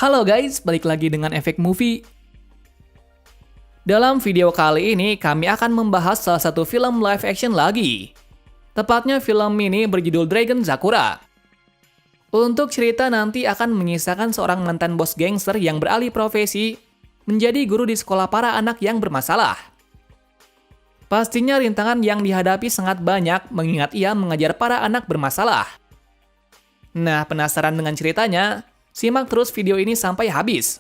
Halo guys, balik lagi dengan Efek Movie. Dalam video kali ini, kami akan membahas salah satu film live action lagi. Tepatnya film ini berjudul Dragon Sakura. Untuk cerita nanti akan mengisahkan seorang mantan bos gangster yang beralih profesi menjadi guru di sekolah para anak yang bermasalah. Pastinya rintangan yang dihadapi sangat banyak mengingat ia mengajar para anak bermasalah. Nah, penasaran dengan ceritanya? Simak terus video ini sampai habis.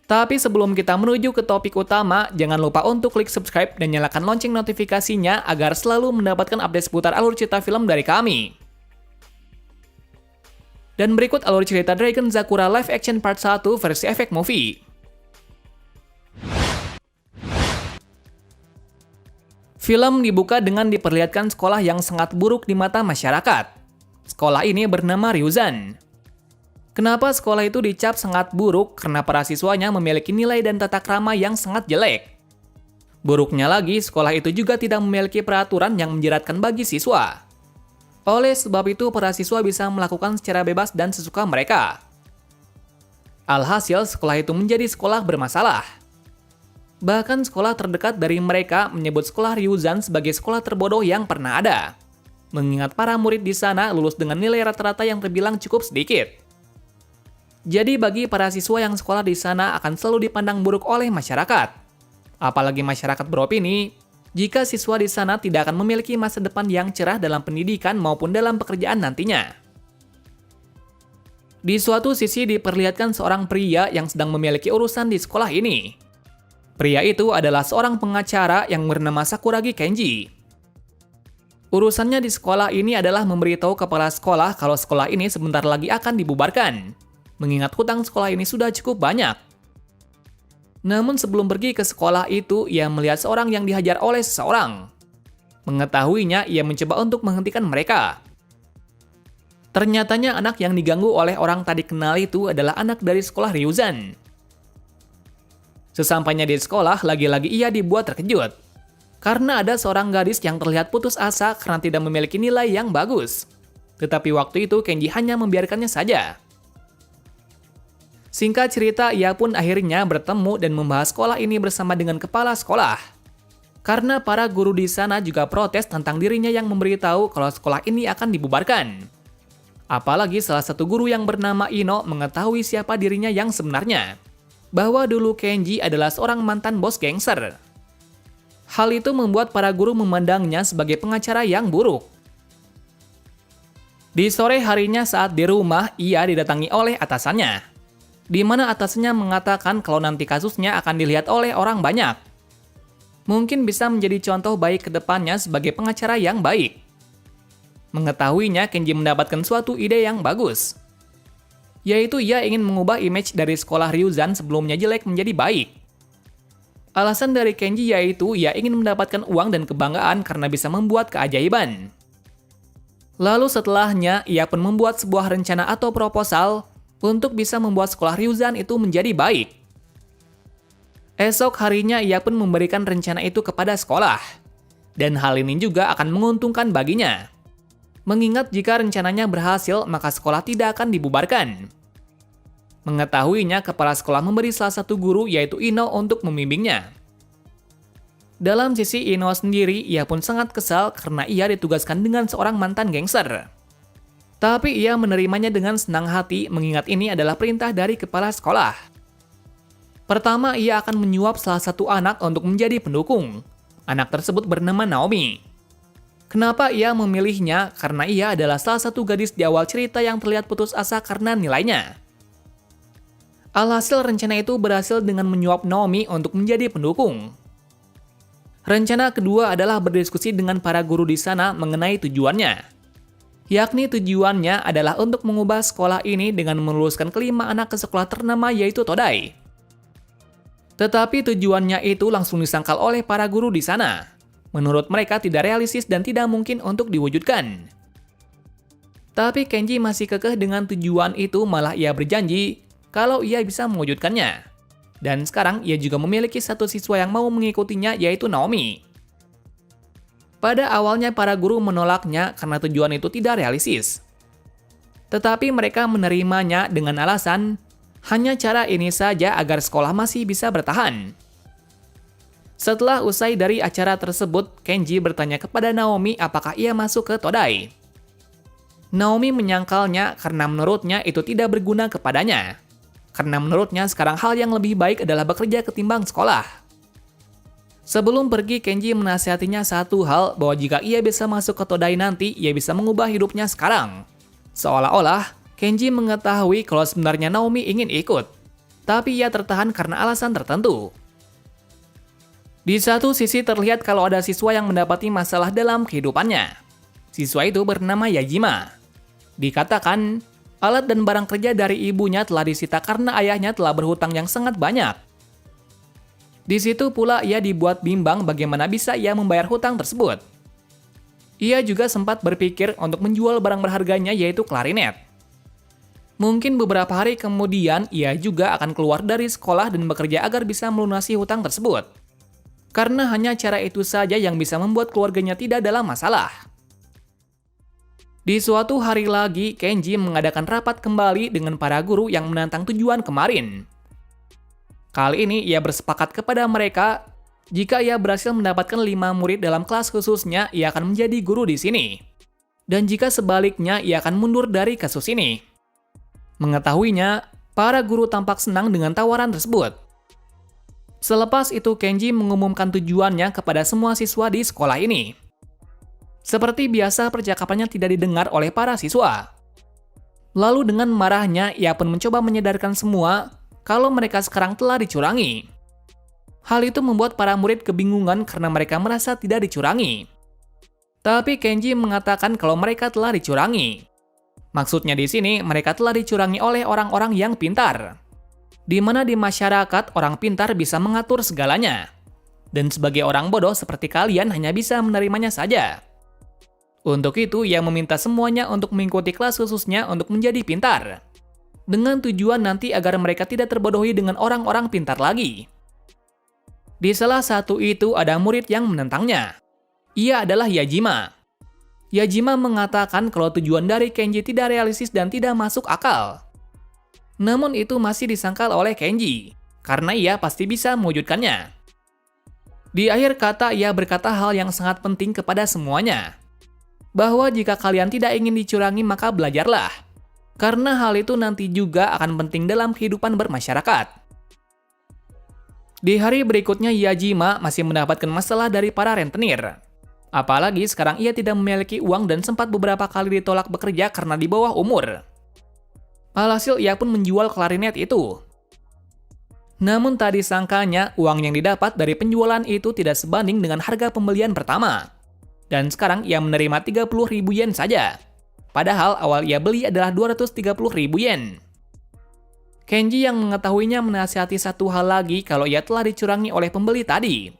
Tapi sebelum kita menuju ke topik utama, jangan lupa untuk klik subscribe dan nyalakan lonceng notifikasinya agar selalu mendapatkan update seputar alur cerita film dari kami. Dan berikut alur cerita Dragon Sakura Live Action Part 1 versi Efek Movie. Film dibuka dengan diperlihatkan sekolah yang sangat buruk di mata masyarakat. Sekolah ini bernama Ryuzan. Kenapa sekolah itu dicap sangat buruk? Karena para siswanya memiliki nilai dan tata krama yang sangat jelek. Buruknya lagi, sekolah itu juga tidak memiliki peraturan yang menjeratkan bagi siswa. Oleh sebab itu, para siswa bisa melakukan secara bebas dan sesuka mereka. Alhasil, sekolah itu menjadi sekolah bermasalah. Bahkan sekolah terdekat dari mereka menyebut sekolah Ryuzan sebagai sekolah terbodoh yang pernah ada. Mengingat para murid di sana lulus dengan nilai rata-rata yang terbilang cukup sedikit. Jadi bagi para siswa yang sekolah di sana akan selalu dipandang buruk oleh masyarakat. Apalagi masyarakat beropini, jika siswa di sana tidak akan memiliki masa depan yang cerah dalam pendidikan maupun dalam pekerjaan nantinya. Di suatu sisi diperlihatkan seorang pria yang sedang memiliki urusan di sekolah ini. Pria itu adalah seorang pengacara yang bernama Sakuragi Kenji. Urusannya di sekolah ini adalah memberitahu kepala sekolah kalau sekolah ini sebentar lagi akan dibubarkan. Mengingat hutang sekolah ini sudah cukup banyak. Namun sebelum pergi ke sekolah itu, ia melihat seorang yang dihajar oleh seseorang. Mengetahuinya, ia mencoba untuk menghentikan mereka. Ternyatanya anak yang diganggu oleh orang tadi kenal itu adalah anak dari sekolah Ryuzan. Sesampainya di sekolah, lagi-lagi ia dibuat terkejut. Karena ada seorang gadis yang terlihat putus asa karena tidak memiliki nilai yang bagus. Tetapi waktu itu Kenji hanya membiarkannya saja. Singkat cerita, ia pun akhirnya bertemu dan membahas sekolah ini bersama dengan kepala sekolah. Karena para guru di sana juga protes tentang dirinya yang memberitahu kalau sekolah ini akan dibubarkan. Apalagi salah satu guru yang bernama Ino mengetahui siapa dirinya yang sebenarnya. Bahwa dulu Kenji adalah seorang mantan bos gangster. Hal itu membuat para guru memandangnya sebagai pengacara yang buruk. Di sore harinya saat di rumah, ia didatangi oleh atasannya. Di mana atasannya mengatakan kalau nanti kasusnya akan dilihat oleh orang banyak. Mungkin bisa menjadi contoh baik ke depannya sebagai pengacara yang baik. Mengetahuinya, Kenji mendapatkan suatu ide yang bagus. Yaitu ia ingin mengubah image dari sekolah Ryuzan sebelumnya jelek menjadi baik. Alasan dari Kenji yaitu ia ingin mendapatkan uang dan kebanggaan karena bisa membuat keajaiban. Lalu setelahnya, ia pun membuat sebuah rencana atau proposal untuk bisa membuat sekolah Ryuzan itu menjadi baik. Esok harinya ia pun memberikan rencana itu kepada sekolah. Dan hal ini juga akan menguntungkan baginya. Mengingat jika rencananya berhasil, maka sekolah tidak akan dibubarkan. Mengetahuinya, kepala sekolah memberi salah satu guru yaitu Ino untuk membimbingnya. Dalam sisi Ino sendiri, ia pun sangat kesal karena ia ditugaskan dengan seorang mantan gangster. Tapi ia menerimanya dengan senang hati mengingat ini adalah perintah dari kepala sekolah. Pertama, ia akan menyuap salah satu anak untuk menjadi pendukung. Anak tersebut bernama Naomi. Kenapa ia memilihnya? Karena ia adalah salah satu gadis di awal cerita yang terlihat putus asa karena nilainya. Alhasil rencana itu berhasil dengan menyuap Naomi untuk menjadi pendukung. Rencana kedua adalah berdiskusi dengan para guru di sana mengenai tujuannya. Yakni tujuannya adalah untuk mengubah sekolah ini dengan meluluskan kelima anak ke sekolah ternama yaitu Todai. Tetapi tujuannya itu langsung disangkal oleh para guru di sana. Menurut mereka tidak realistis dan tidak mungkin untuk diwujudkan. Tapi Kenji masih kekeh dengan tujuan itu, malah ia berjanji kalau ia bisa mewujudkannya. Dan sekarang ia juga memiliki satu siswa yang mau mengikutinya yaitu Naomi. Pada awalnya para guru menolaknya karena tujuan itu tidak realistis. Tetapi mereka menerimanya dengan alasan Hanya cara ini saja agar sekolah masih bisa bertahan. Setelah usai dari acara tersebut, Kenji bertanya kepada Naomi apakah ia masuk ke Todai. Naomi menyangkalnya karena menurutnya itu tidak berguna kepadanya. Karena menurutnya sekarang hal yang lebih baik adalah bekerja ketimbang sekolah. Sebelum pergi, Kenji menasihatinya satu hal, bahwa jika ia bisa masuk ke Todai nanti, ia bisa mengubah hidupnya sekarang. Seolah-olah, Kenji mengetahui kalau sebenarnya Naomi ingin ikut. Tapi ia tertahan karena alasan tertentu. Di satu sisi terlihat kalau ada siswa yang mendapati masalah dalam kehidupannya. Siswa itu bernama Yajima. Dikatakan, alat dan barang kerja dari ibunya telah disita karena ayahnya telah berhutang yang sangat banyak. Di situ pula ia dibuat bimbang bagaimana bisa ia membayar hutang tersebut. Ia juga sempat berpikir untuk menjual barang berharganya yaitu klarinet. Mungkin beberapa hari kemudian ia juga akan keluar dari sekolah dan bekerja agar bisa melunasi hutang tersebut. Karena hanya cara itu saja yang bisa membuat keluarganya tidak dalam masalah. Di suatu hari lagi, Kenji mengadakan rapat kembali dengan para guru yang menantang tujuan kemarin. Kali ini ia bersepakat kepada mereka, jika ia berhasil mendapatkan 5 murid dalam kelas khususnya, ia akan menjadi guru di sini. Dan jika sebaliknya, ia akan mundur dari kasus ini. Mengetahuinya, para guru tampak senang dengan tawaran tersebut. Selepas itu, Kenji mengumumkan tujuannya kepada semua siswa di sekolah ini. Seperti biasa, percakapannya tidak didengar oleh para siswa. Lalu dengan marahnya, ia pun mencoba menyadarkan semua kalau mereka sekarang telah dicurangi. Hal itu membuat para murid kebingungan karena mereka merasa tidak dicurangi. Tapi Kenji mengatakan kalau mereka telah dicurangi. Maksudnya di sini mereka telah dicurangi oleh orang-orang yang pintar. Di mana di masyarakat orang pintar bisa mengatur segalanya. Dan sebagai orang bodoh seperti kalian hanya bisa menerimanya saja. Untuk itu ia meminta semuanya untuk mengikuti kelas khususnya untuk menjadi pintar. Dengan tujuan nanti agar mereka tidak terbodohi dengan orang-orang pintar lagi. Di salah satu itu ada murid yang menentangnya. Ia adalah Yajima. Yajima mengatakan kalau tujuan dari Kenji tidak realistis dan tidak masuk akal. Namun itu masih disangkal oleh Kenji, karena ia pasti bisa mewujudkannya. Di akhir kata ia berkata hal yang sangat penting kepada semuanya. Bahwa jika kalian tidak ingin dicurangi maka belajarlah. Karena hal itu nanti juga akan penting dalam kehidupan bermasyarakat. Di hari berikutnya Yajima masih mendapatkan masalah dari para rentenir. Apalagi sekarang ia tidak memiliki uang dan sempat beberapa kali ditolak bekerja karena di bawah umur. Alhasil ia pun menjual klarinet itu. Namun tak disangkanya uang yang didapat dari penjualan itu tidak sebanding dengan harga pembelian pertama. Dan sekarang ia menerima 30.000 yen saja. Padahal awal ia beli adalah 230.000 yen. Kenji yang mengetahuinya menasihati satu hal lagi kalau ia telah dicurangi oleh pembeli tadi.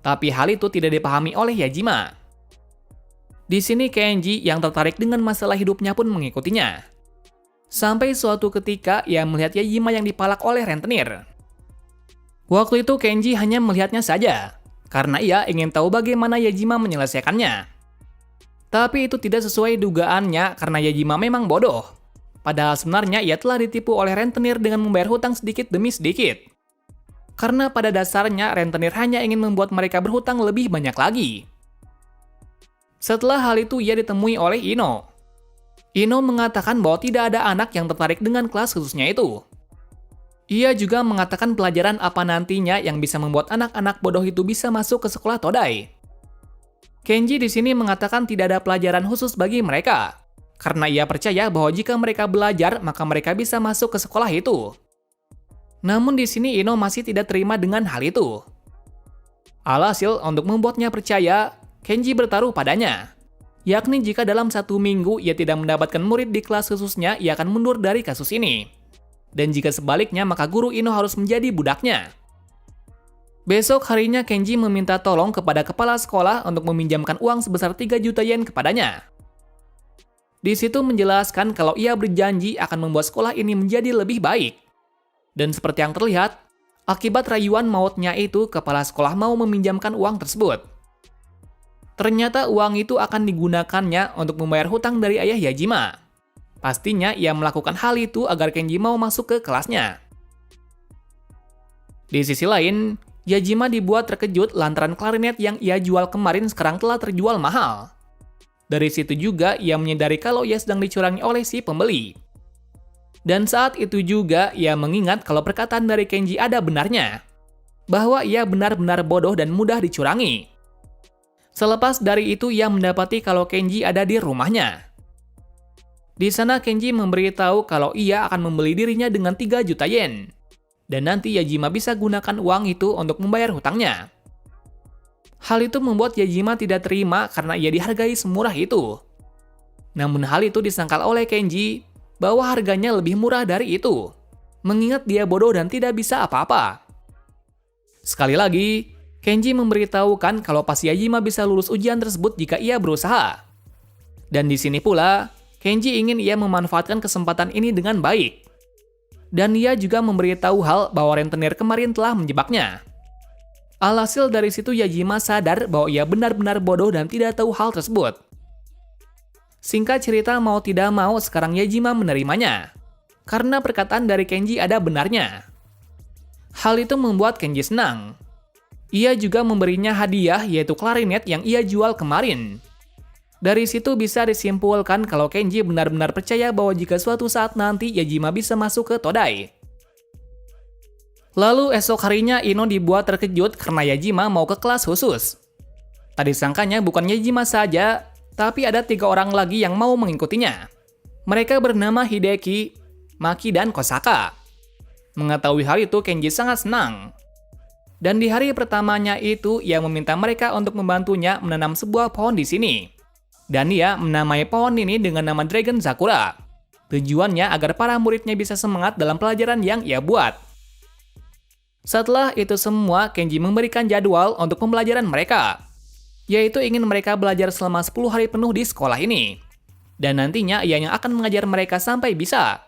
Tapi hal itu tidak dipahami oleh Yajima. Di sini Kenji yang tertarik dengan masalah hidupnya pun mengikutinya. Sampai suatu ketika ia melihat Yajima yang dipalak oleh rentenir. Waktu itu Kenji hanya melihatnya saja, karena ia ingin tahu bagaimana Yajima menyelesaikannya. Tapi itu tidak sesuai dugaannya karena Yajima memang bodoh. Padahal sebenarnya ia telah ditipu oleh rentenir dengan membayar hutang sedikit demi sedikit. Karena pada dasarnya rentenir hanya ingin membuat mereka berhutang lebih banyak lagi. Setelah hal itu ia ditemui oleh Ino. Ino mengatakan bahwa tidak ada anak yang tertarik dengan kelas khususnya itu. Ia juga mengatakan pelajaran apa nantinya yang bisa membuat anak-anak bodoh itu bisa masuk ke sekolah Todai. Kenji di sini mengatakan tidak ada pelajaran khusus bagi mereka, karena ia percaya bahwa jika mereka belajar maka mereka bisa masuk ke sekolah itu. Namun di sini Ino masih tidak terima dengan hal itu. Alhasil untuk membuatnya percaya, Kenji bertaruh padanya. Yakni jika dalam 1 minggu ia tidak mendapatkan murid di kelas khususnya, ia akan mundur dari kasus ini. Dan jika sebaliknya maka guru Ino harus menjadi budaknya. Besok harinya Kenji meminta tolong kepada kepala sekolah untuk meminjamkan uang sebesar 3 juta yen kepadanya. Di situ menjelaskan kalau ia berjanji akan membuat sekolah ini menjadi lebih baik. Dan seperti yang terlihat, akibat rayuan mautnya itu kepala sekolah mau meminjamkan uang tersebut. Ternyata uang itu akan digunakannya untuk membayar hutang dari ayah Yajima. Pastinya ia melakukan hal itu agar Kenji mau masuk ke kelasnya. Di sisi lain, Yajima dibuat terkejut lantaran klarinet yang ia jual kemarin sekarang telah terjual mahal. Dari situ juga ia menyadari kalau ia sedang dicurangi oleh si pembeli. Dan saat itu juga ia mengingat kalau perkataan dari Kenji ada benarnya, bahwa ia benar-benar bodoh dan mudah dicurangi. Selepas dari itu ia mendapati kalau Kenji ada di rumahnya. Di sana Kenji memberitahu kalau ia akan membeli dirinya dengan 3 juta yen. Dan nanti Yajima bisa gunakan uang itu untuk membayar hutangnya. Hal itu membuat Yajima tidak terima karena ia dihargai semurah itu. Namun hal itu disangkal oleh Kenji bahwa harganya lebih murah dari itu, mengingat dia bodoh dan tidak bisa apa-apa. Sekali lagi, Kenji memberitahukan kalau pasti Yajima bisa lulus ujian tersebut jika ia berusaha. Dan di sini pula, Kenji ingin ia memanfaatkan kesempatan ini dengan baik. Dan ia juga memberitahu hal bahwa rentenir kemarin telah menjebaknya. Alhasil dari situ Yajima sadar bahwa ia benar-benar bodoh dan tidak tahu hal tersebut. Singkat cerita mau tidak mau sekarang Yajima menerimanya. Karena perkataan dari Kenji ada benarnya. Hal itu membuat Kenji senang. Ia juga memberinya hadiah yaitu klarinet yang ia jual kemarin. Dari situ bisa disimpulkan kalau Kenji benar-benar percaya bahwa jika suatu saat nanti Yajima bisa masuk ke Todai. Lalu esok harinya Ino dibuat terkejut karena Yajima mau ke kelas khusus. Tadi sangkanya bukan Yajima saja, tapi ada 3 orang lagi yang mau mengikutinya. Mereka bernama Hideki, Maki, dan Kosaka. Mengetahui hal itu Kenji sangat senang. Dan di hari pertamanya itu ia meminta mereka untuk membantunya menanam sebuah pohon di sini. Dan ia menamai pohon ini dengan nama Dragon Sakura. Tujuannya agar para muridnya bisa semangat dalam pelajaran yang ia buat. Setelah itu semua, Kenji memberikan jadwal untuk pembelajaran mereka, yaitu ingin mereka belajar selama 10 hari penuh di sekolah ini. Dan nantinya ia yang akan mengajar mereka sampai bisa.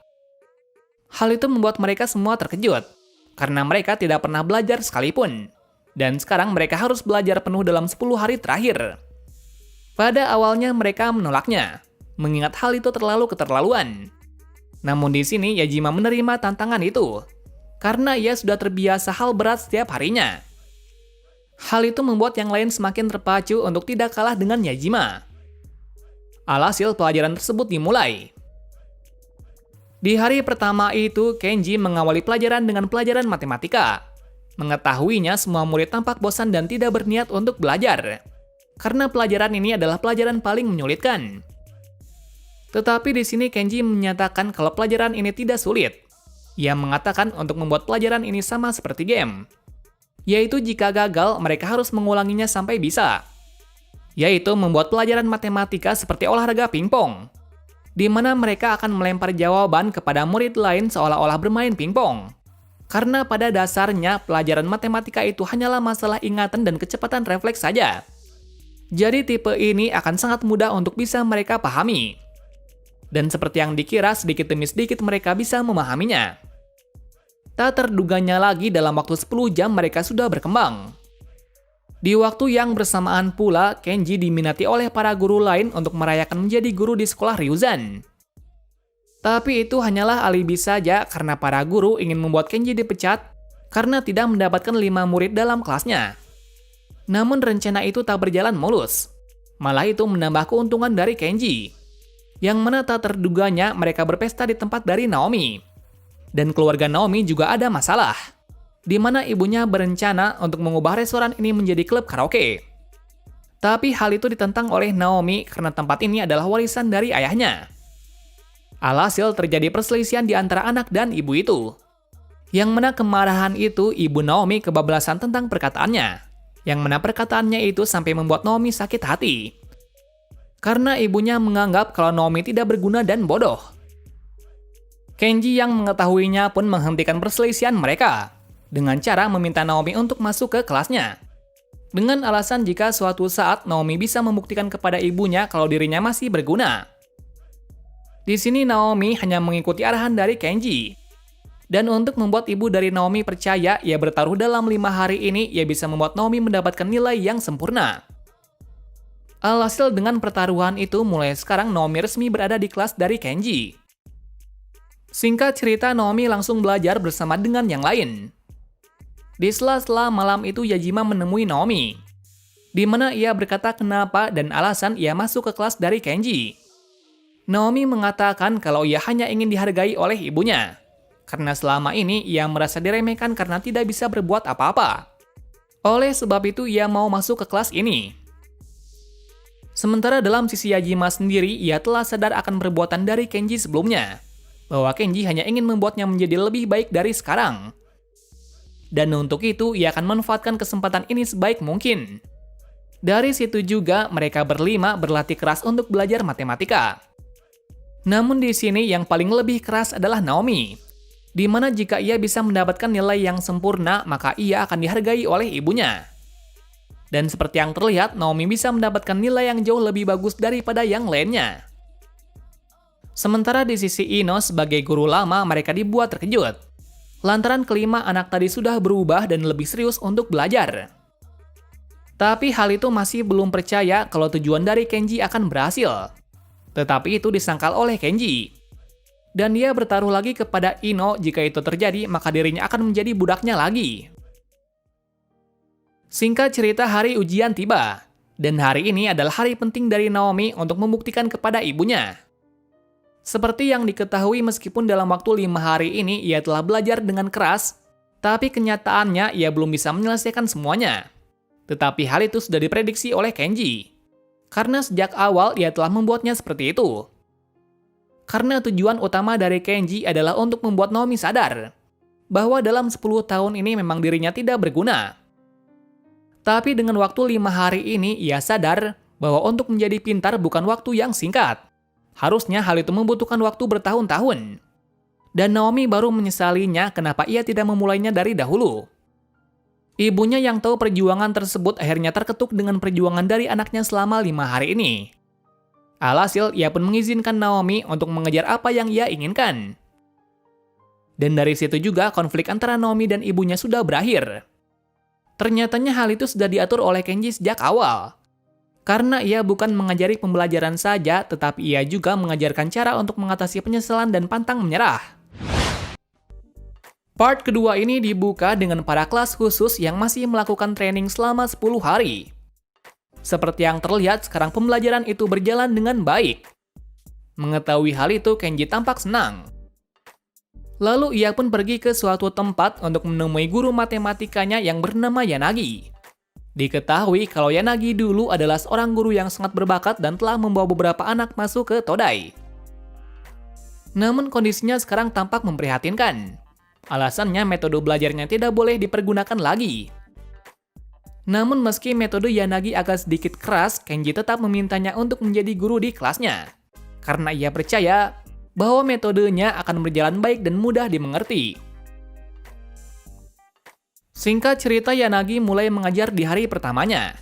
Hal itu membuat mereka semua terkejut, karena mereka tidak pernah belajar sekalipun. Dan sekarang mereka harus belajar penuh dalam 10 hari terakhir. Pada awalnya mereka menolaknya, mengingat hal itu terlalu keterlaluan. Namun di sini Yajima menerima tantangan itu, karena ia sudah terbiasa hal berat setiap harinya. Hal itu membuat yang lain semakin terpacu untuk tidak kalah dengan Yajima. Alhasil pelajaran tersebut dimulai. Di hari pertama itu, Kenji mengawali pelajaran dengan pelajaran matematika. Mengetahuinya semua murid tampak bosan dan tidak berniat untuk belajar. Karena pelajaran ini adalah pelajaran paling menyulitkan. Tetapi di sini Kenji menyatakan kalau pelajaran ini tidak sulit. Ia mengatakan untuk membuat pelajaran ini sama seperti game. Yaitu jika gagal, mereka harus mengulanginya sampai bisa. Yaitu membuat pelajaran matematika seperti olahraga pingpong, di mana mereka akan melempar jawaban kepada murid lain seolah-olah bermain pingpong. Karena pada dasarnya pelajaran matematika itu hanyalah masalah ingatan dan kecepatan refleks saja. Jadi tipe ini akan sangat mudah untuk bisa mereka pahami. Dan seperti yang dikira, sedikit demi sedikit mereka bisa memahaminya. Tak terduganya lagi dalam waktu 10 jam mereka sudah berkembang. Di waktu yang bersamaan pula, Kenji diminati oleh para guru lain untuk merayakan menjadi guru di sekolah Ryuzan. Tapi itu hanyalah alibi saja karena para guru ingin membuat Kenji dipecat karena tidak mendapatkan 5 murid dalam kelasnya. Namun rencana itu tak berjalan mulus. Malah itu menambah keuntungan dari Kenji. Yang mana tak terduganya mereka berpesta di tempat dari Naomi. Dan keluarga Naomi juga ada masalah, di mana ibunya berencana untuk mengubah restoran ini menjadi klub karaoke. Tapi hal itu ditentang oleh Naomi karena tempat ini adalah warisan dari ayahnya. Alhasil terjadi perselisihan di antara anak dan ibu itu. Yang mana kemarahan itu ibu Naomi kebablasan tentang perkataannya. Yang mana perkataannya itu sampai membuat Naomi sakit hati. Karena ibunya menganggap kalau Naomi tidak berguna dan bodoh. Kenji yang mengetahuinya pun menghentikan perselisihan mereka dengan cara meminta Naomi untuk masuk ke kelasnya. Dengan alasan jika suatu saat Naomi bisa membuktikan kepada ibunya kalau dirinya masih berguna. Di sini Naomi hanya mengikuti arahan dari Kenji. Dan untuk membuat ibu dari Naomi percaya ia bertaruh dalam 5 hari ini, ia bisa membuat Naomi mendapatkan nilai yang sempurna. Alhasil dengan pertaruhan itu, mulai sekarang Naomi resmi berada di kelas dari Kenji. Singkat cerita, Naomi langsung belajar bersama dengan yang lain. Di sela-sela malam itu Yajima menemui Naomi, di mana ia berkata kenapa dan alasan ia masuk ke kelas dari Kenji. Naomi mengatakan kalau ia hanya ingin dihargai oleh ibunya, karena selama ini ia merasa diremehkan karena tidak bisa berbuat apa-apa. Oleh sebab itu ia mau masuk ke kelas ini. Sementara dalam sisi Yajima sendiri, ia telah sadar akan perbuatan dari Kenji sebelumnya, bahwa Kenji hanya ingin membuatnya menjadi lebih baik dari sekarang. Dan untuk itu ia akan memanfaatkan kesempatan ini sebaik mungkin. Dari situ juga mereka berlima berlatih keras untuk belajar matematika. Namun di sini yang paling lebih keras adalah Naomi, di mana jika ia bisa mendapatkan nilai yang sempurna, maka ia akan dihargai oleh ibunya. Dan seperti yang terlihat, Naomi bisa mendapatkan nilai yang jauh lebih bagus daripada yang lainnya. Sementara di sisi Ino sebagai guru lama, mereka dibuat terkejut, lantaran kelima anak tadi sudah berubah dan lebih serius untuk belajar. Tapi hal itu masih belum percaya kalau tujuan dari Kenji akan berhasil. Tetapi itu disangkal oleh Kenji. Dan dia bertaruh lagi kepada Ino, jika itu terjadi maka dirinya akan menjadi budaknya lagi. Singkat cerita, hari ujian tiba. Dan hari ini adalah hari penting dari Naomi untuk membuktikan kepada ibunya. Seperti yang diketahui, meskipun dalam waktu 5 hari ini ia telah belajar dengan keras, tapi kenyataannya ia belum bisa menyelesaikan semuanya. Tetapi hal itu sudah diprediksi oleh Kenji, karena sejak awal ia telah membuatnya seperti itu. Karena tujuan utama dari Kenji adalah untuk membuat Naomi sadar bahwa dalam 10 tahun ini memang dirinya tidak berguna. Tapi dengan waktu 5 hari ini ia sadar bahwa untuk menjadi pintar bukan waktu yang singkat. Harusnya hal itu membutuhkan waktu bertahun-tahun. Dan Naomi baru menyesalinya kenapa ia tidak memulainya dari dahulu. Ibunya yang tahu perjuangan tersebut akhirnya terketuk dengan perjuangan dari anaknya selama 5 hari ini. Alhasil, ia pun mengizinkan Naomi untuk mengejar apa yang ia inginkan. Dan dari situ juga konflik antara Naomi dan ibunya sudah berakhir. Ternyatanya hal itu sudah diatur oleh Kenji sejak awal. Karena ia bukan mengajari pembelajaran saja, tetapi ia juga mengajarkan cara untuk mengatasi penyesalan dan pantang menyerah. Part kedua ini dibuka dengan para kelas khusus yang masih melakukan training selama 10 hari. Seperti yang terlihat, sekarang pembelajaran itu berjalan dengan baik. Mengetahui hal itu, Kenji tampak senang. Lalu ia pun pergi ke suatu tempat untuk menemui guru matematikanya yang bernama Yanagi. Diketahui kalau Yanagi dulu adalah seorang guru yang sangat berbakat dan telah membawa beberapa anak masuk ke Todai. Namun kondisinya sekarang tampak memprihatinkan. Alasannya metode belajarnya tidak boleh dipergunakan lagi. Namun meski metode Yanagi agak sedikit keras, Kenji tetap memintanya untuk menjadi guru di kelasnya. Karena ia percaya bahwa metodenya akan berjalan baik dan mudah dimengerti. Singkat cerita, Yanagi mulai mengajar di hari pertamanya.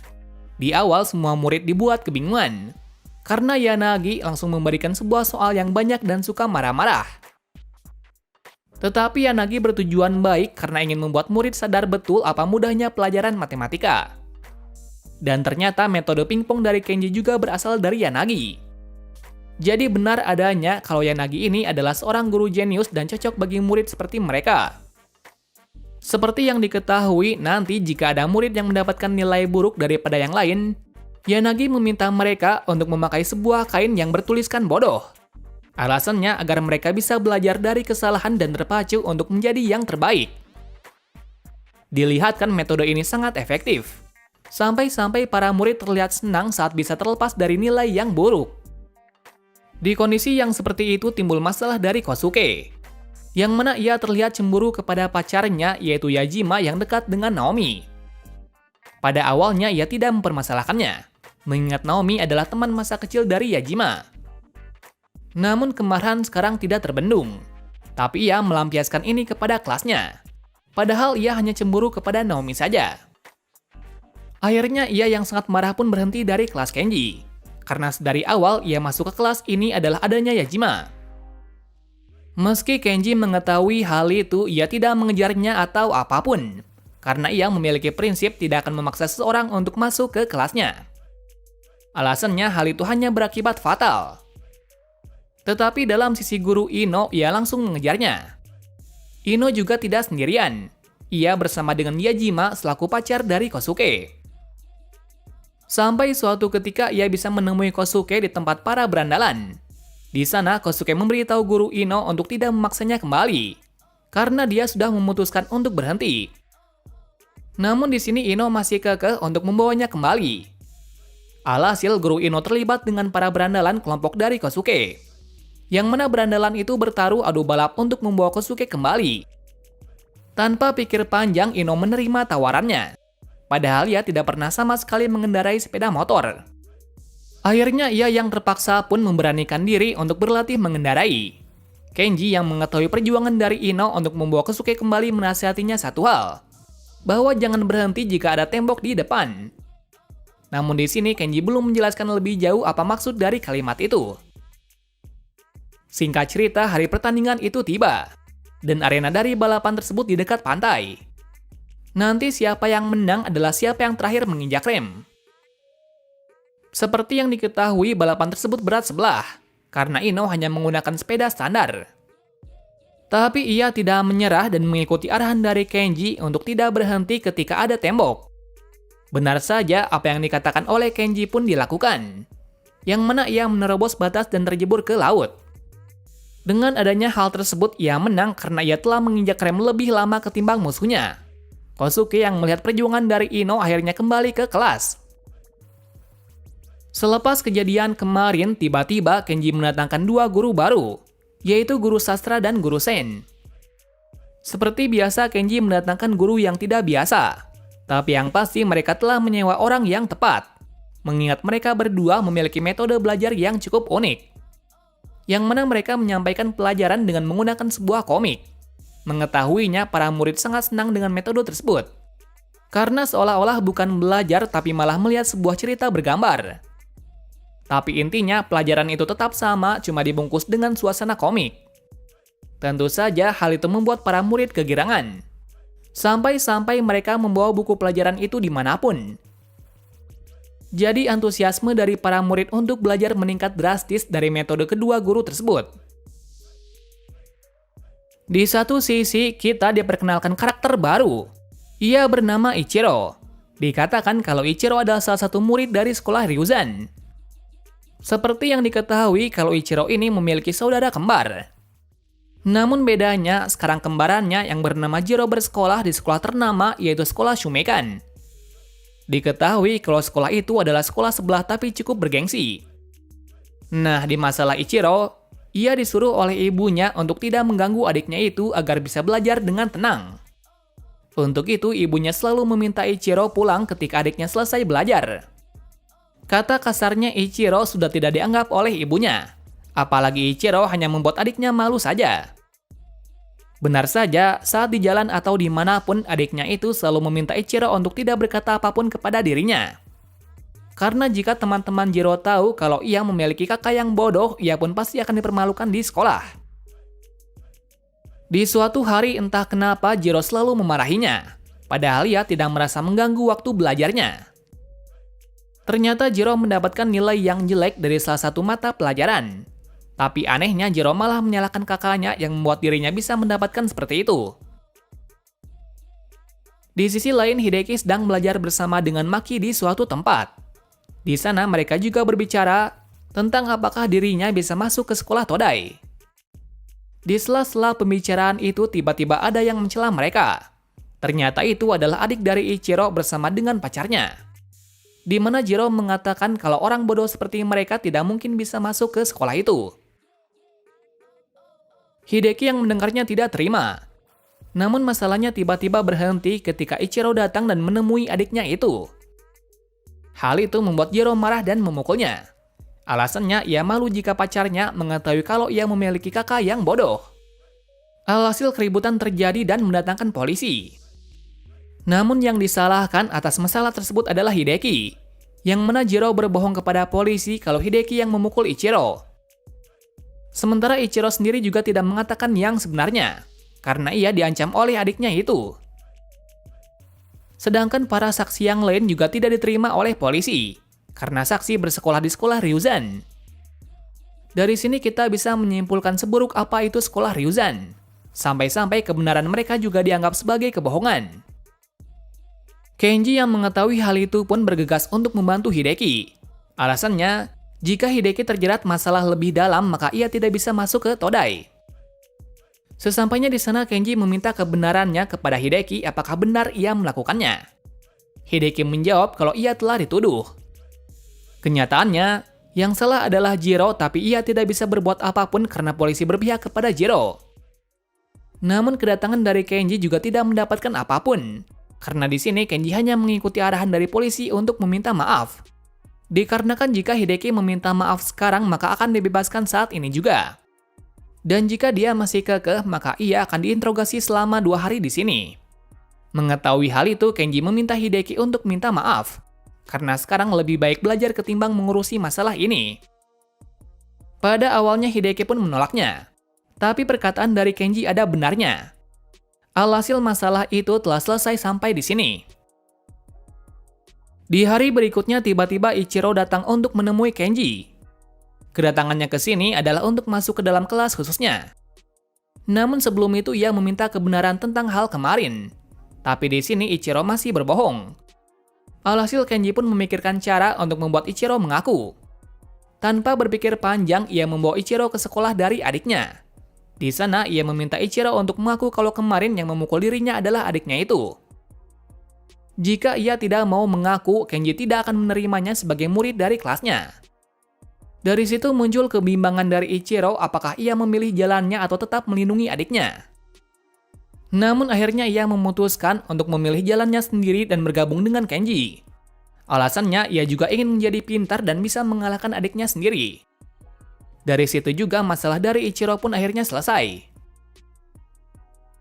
Di awal semua murid dibuat kebingungan, karena Yanagi langsung memberikan sebuah soal yang banyak dan suka marah-marah. Tetapi Yanagi bertujuan baik karena ingin membuat murid sadar betul apa mudahnya pelajaran matematika. Dan ternyata metode pingpong dari Kenji juga berasal dari Yanagi. Jadi benar adanya kalau Yanagi ini adalah seorang guru jenius dan cocok bagi murid seperti mereka. Seperti yang diketahui, nanti jika ada murid yang mendapatkan nilai buruk daripada yang lain, Yanagi meminta mereka untuk memakai sebuah kain yang bertuliskan bodoh. Alasannya agar mereka bisa belajar dari kesalahan dan terpacu untuk menjadi yang terbaik. Dilihatkan metode ini sangat efektif. Sampai-sampai para murid terlihat senang saat bisa terlepas dari nilai yang buruk. Di kondisi yang seperti itu timbul masalah dari Kosuke, yang mana ia terlihat cemburu kepada pacarnya yaitu Yajima yang dekat dengan Naomi. Pada awalnya ia tidak mempermasalahkannya, mengingat Naomi adalah teman masa kecil dari Yajima. Namun kemarahan sekarang tidak terbendung, tapi ia melampiaskan ini kepada kelasnya. Padahal ia hanya cemburu kepada Naomi saja. Akhirnya ia yang sangat marah pun berhenti dari kelas Kenji, karena dari awal ia masuk ke kelas ini adalah adanya Yajima. Meski Kenji mengetahui hal itu, ia tidak mengejarnya atau apapun, karena ia memiliki prinsip tidak akan memaksa seseorang untuk masuk ke kelasnya. Alasannya hal itu hanya berakibat fatal. Tetapi dalam sisi guru Ino, ia langsung mengejarnya. Ino juga tidak sendirian. Ia bersama dengan Yajima selaku pacar dari Kosuke. Sampai suatu ketika ia bisa menemui Kosuke di tempat para berandalan. Di sana Kosuke memberitahu guru Ino untuk tidak memaksanya kembali, karena dia sudah memutuskan untuk berhenti. Namun di sini Ino masih kekeh untuk membawanya kembali. Alhasil guru Ino terlibat dengan para berandalan kelompok dari Kosuke, yang mana berandalan itu bertaruh adu balap untuk membawa Kosuke kembali. Tanpa pikir panjang, Ino menerima tawarannya. Padahal ia tidak pernah sama sekali mengendarai sepeda motor. Akhirnya ia yang terpaksa pun memberanikan diri untuk berlatih mengendarai. Kenji yang mengetahui perjuangan dari Ino untuk membawa Kosuke kembali menasihatinya satu hal, bahwa jangan berhenti jika ada tembok di depan. Namun di sini Kenji belum menjelaskan lebih jauh apa maksud dari kalimat itu. Singkat cerita, hari pertandingan itu tiba, dan arena dari balapan tersebut di dekat pantai. Nanti siapa yang menang adalah siapa yang terakhir menginjak rem. Seperti yang diketahui, balapan tersebut berat sebelah, karena Ino hanya menggunakan sepeda standar. Tapi ia tidak menyerah dan mengikuti arahan dari Kenji untuk tidak berhenti ketika ada tembok. Benar saja apa yang dikatakan oleh Kenji pun dilakukan, yang mana ia menerobos batas dan terjebur ke laut. Dengan adanya hal tersebut, ia menang karena ia telah menginjak rem lebih lama ketimbang musuhnya. Kosuke yang melihat perjuangan dari Ino akhirnya kembali ke kelas. Selepas kejadian kemarin, tiba-tiba Kenji mendatangkan dua guru baru, yaitu guru sastra dan guru sen. Seperti biasa, Kenji mendatangkan guru yang tidak biasa, tapi yang pasti mereka telah menyewa orang yang tepat, mengingat mereka berdua memiliki metode belajar yang cukup unik, yang mana mereka menyampaikan pelajaran dengan menggunakan sebuah komik. Mengetahuinya, para murid sangat senang dengan metode tersebut, karena seolah-olah bukan belajar tapi malah melihat sebuah cerita bergambar. Tapi intinya pelajaran itu tetap sama, cuma dibungkus dengan suasana komik. Tentu saja hal itu membuat para murid kegirangan, sampai-sampai mereka membawa buku pelajaran itu dimanapun. Jadi antusiasme dari para murid untuk belajar meningkat drastis dari metode kedua guru tersebut. Di satu sisi, kita diperkenalkan karakter baru. Ia bernama Ichiro. Dikatakan kalau Ichiro adalah salah satu murid dari sekolah Ryuzan. Seperti yang diketahui kalau Ichiro ini memiliki saudara kembar. Namun bedanya, sekarang kembarannya yang bernama Jiro bersekolah di sekolah ternama, yaitu sekolah Shumeikan. Diketahui kalau sekolah itu adalah sekolah sebelah tapi cukup bergengsi. Nah, di masalah Ichiro, ia disuruh oleh ibunya untuk tidak mengganggu adiknya itu agar bisa belajar dengan tenang. Untuk itu, ibunya selalu meminta Ichiro pulang ketika adiknya selesai belajar. Kata kasarnya, Ichiro sudah tidak dianggap oleh ibunya. Apalagi Ichiro hanya membuat adiknya malu saja. Benar saja, saat di jalan atau dimanapun, adiknya itu selalu meminta Ichiro untuk tidak berkata apapun kepada dirinya. Karena jika teman-teman Jiro tahu kalau ia memiliki kakak yang bodoh, ia pun pasti akan dipermalukan di sekolah. Di suatu hari entah kenapa Jiro selalu memarahinya, padahal ia tidak merasa mengganggu waktu belajarnya. Ternyata Jiro mendapatkan nilai yang jelek dari salah satu mata pelajaran. Tapi anehnya Jiro malah menyalahkan kakaknya yang membuat dirinya bisa mendapatkan seperti itu. Di sisi lain, Hideki sedang belajar bersama dengan Maki di suatu tempat. Di sana mereka juga berbicara tentang apakah dirinya bisa masuk ke sekolah Todai. Di sela-sela pembicaraan itu tiba-tiba ada yang mencela mereka. Ternyata itu adalah adik dari Ichiro bersama dengan pacarnya. Di mana Jiro mengatakan kalau orang bodoh seperti mereka tidak mungkin bisa masuk ke sekolah itu. Hideki yang mendengarnya tidak terima. Namun masalahnya tiba-tiba berhenti ketika Ichiro datang dan menemui adiknya itu. Hal itu membuat Jiro marah dan memukulnya. Alasannya ia malu jika pacarnya mengetahui kalau ia memiliki kakak yang bodoh. Alhasil keributan terjadi dan mendatangkan polisi. Namun yang disalahkan atas masalah tersebut adalah Hideki, yang mana Jiro berbohong kepada polisi kalau Hideki yang memukul Ichiro. Sementara Ichiro sendiri juga tidak mengatakan yang sebenarnya, karena ia diancam oleh adiknya itu. Sedangkan para saksi yang lain juga tidak diterima oleh polisi, karena saksi bersekolah di sekolah Ryuzan. Dari sini kita bisa menyimpulkan seburuk apa itu sekolah Ryuzan. Sampai-sampai kebenaran mereka juga dianggap sebagai kebohongan. Kenji yang mengetahui hal itu pun bergegas untuk membantu Hideki. Alasannya, jika Hideki terjerat masalah lebih dalam maka ia tidak bisa masuk ke Todai. Sesampainya di sana, Kenji meminta kebenarannya kepada Hideki apakah benar ia melakukannya. Hideki menjawab kalau ia telah dituduh. Kenyataannya, yang salah adalah Jiro, tapi ia tidak bisa berbuat apapun karena polisi berpihak kepada Jiro. Namun kedatangan dari Kenji juga tidak mendapatkan apapun, karena di sini Kenji hanya mengikuti arahan dari polisi untuk meminta maaf. Dikarenakan jika Hideki meminta maaf sekarang maka akan dibebaskan saat ini juga. Dan jika dia masih kekeh maka ia akan diinterogasi selama 2 hari di sini. Mengetahui hal itu, Kenji meminta Hideki untuk minta maaf, karena sekarang lebih baik belajar ketimbang mengurusi masalah ini. Pada awalnya Hideki pun menolaknya. Tapi perkataan dari Kenji ada benarnya. Alhasil masalah itu telah selesai sampai di sini. Di hari berikutnya tiba-tiba Ichiro datang untuk menemui Kenji. Kedatangannya ke sini adalah untuk masuk ke dalam kelas khususnya. Namun sebelum itu ia meminta kebenaran tentang hal kemarin. Tapi di sini Ichiro masih berbohong. Alhasil Kenji pun memikirkan cara untuk membuat Ichiro mengaku. Tanpa berpikir panjang, ia membawa Ichiro ke sekolah dari adiknya. Di sana, ia meminta Ichiro untuk mengaku kalau kemarin yang memukul dirinya adalah adiknya itu. Jika ia tidak mau mengaku, Kenji tidak akan menerimanya sebagai murid dari kelasnya. Dari situ muncul kebimbangan dari Ichiro apakah ia memilih jalannya atau tetap melindungi adiknya. Namun akhirnya ia memutuskan untuk memilih jalannya sendiri dan bergabung dengan Kenji. Alasannya, ia juga ingin menjadi pintar dan bisa mengalahkan adiknya sendiri. Dari situ juga masalah dari Ichiro pun akhirnya selesai.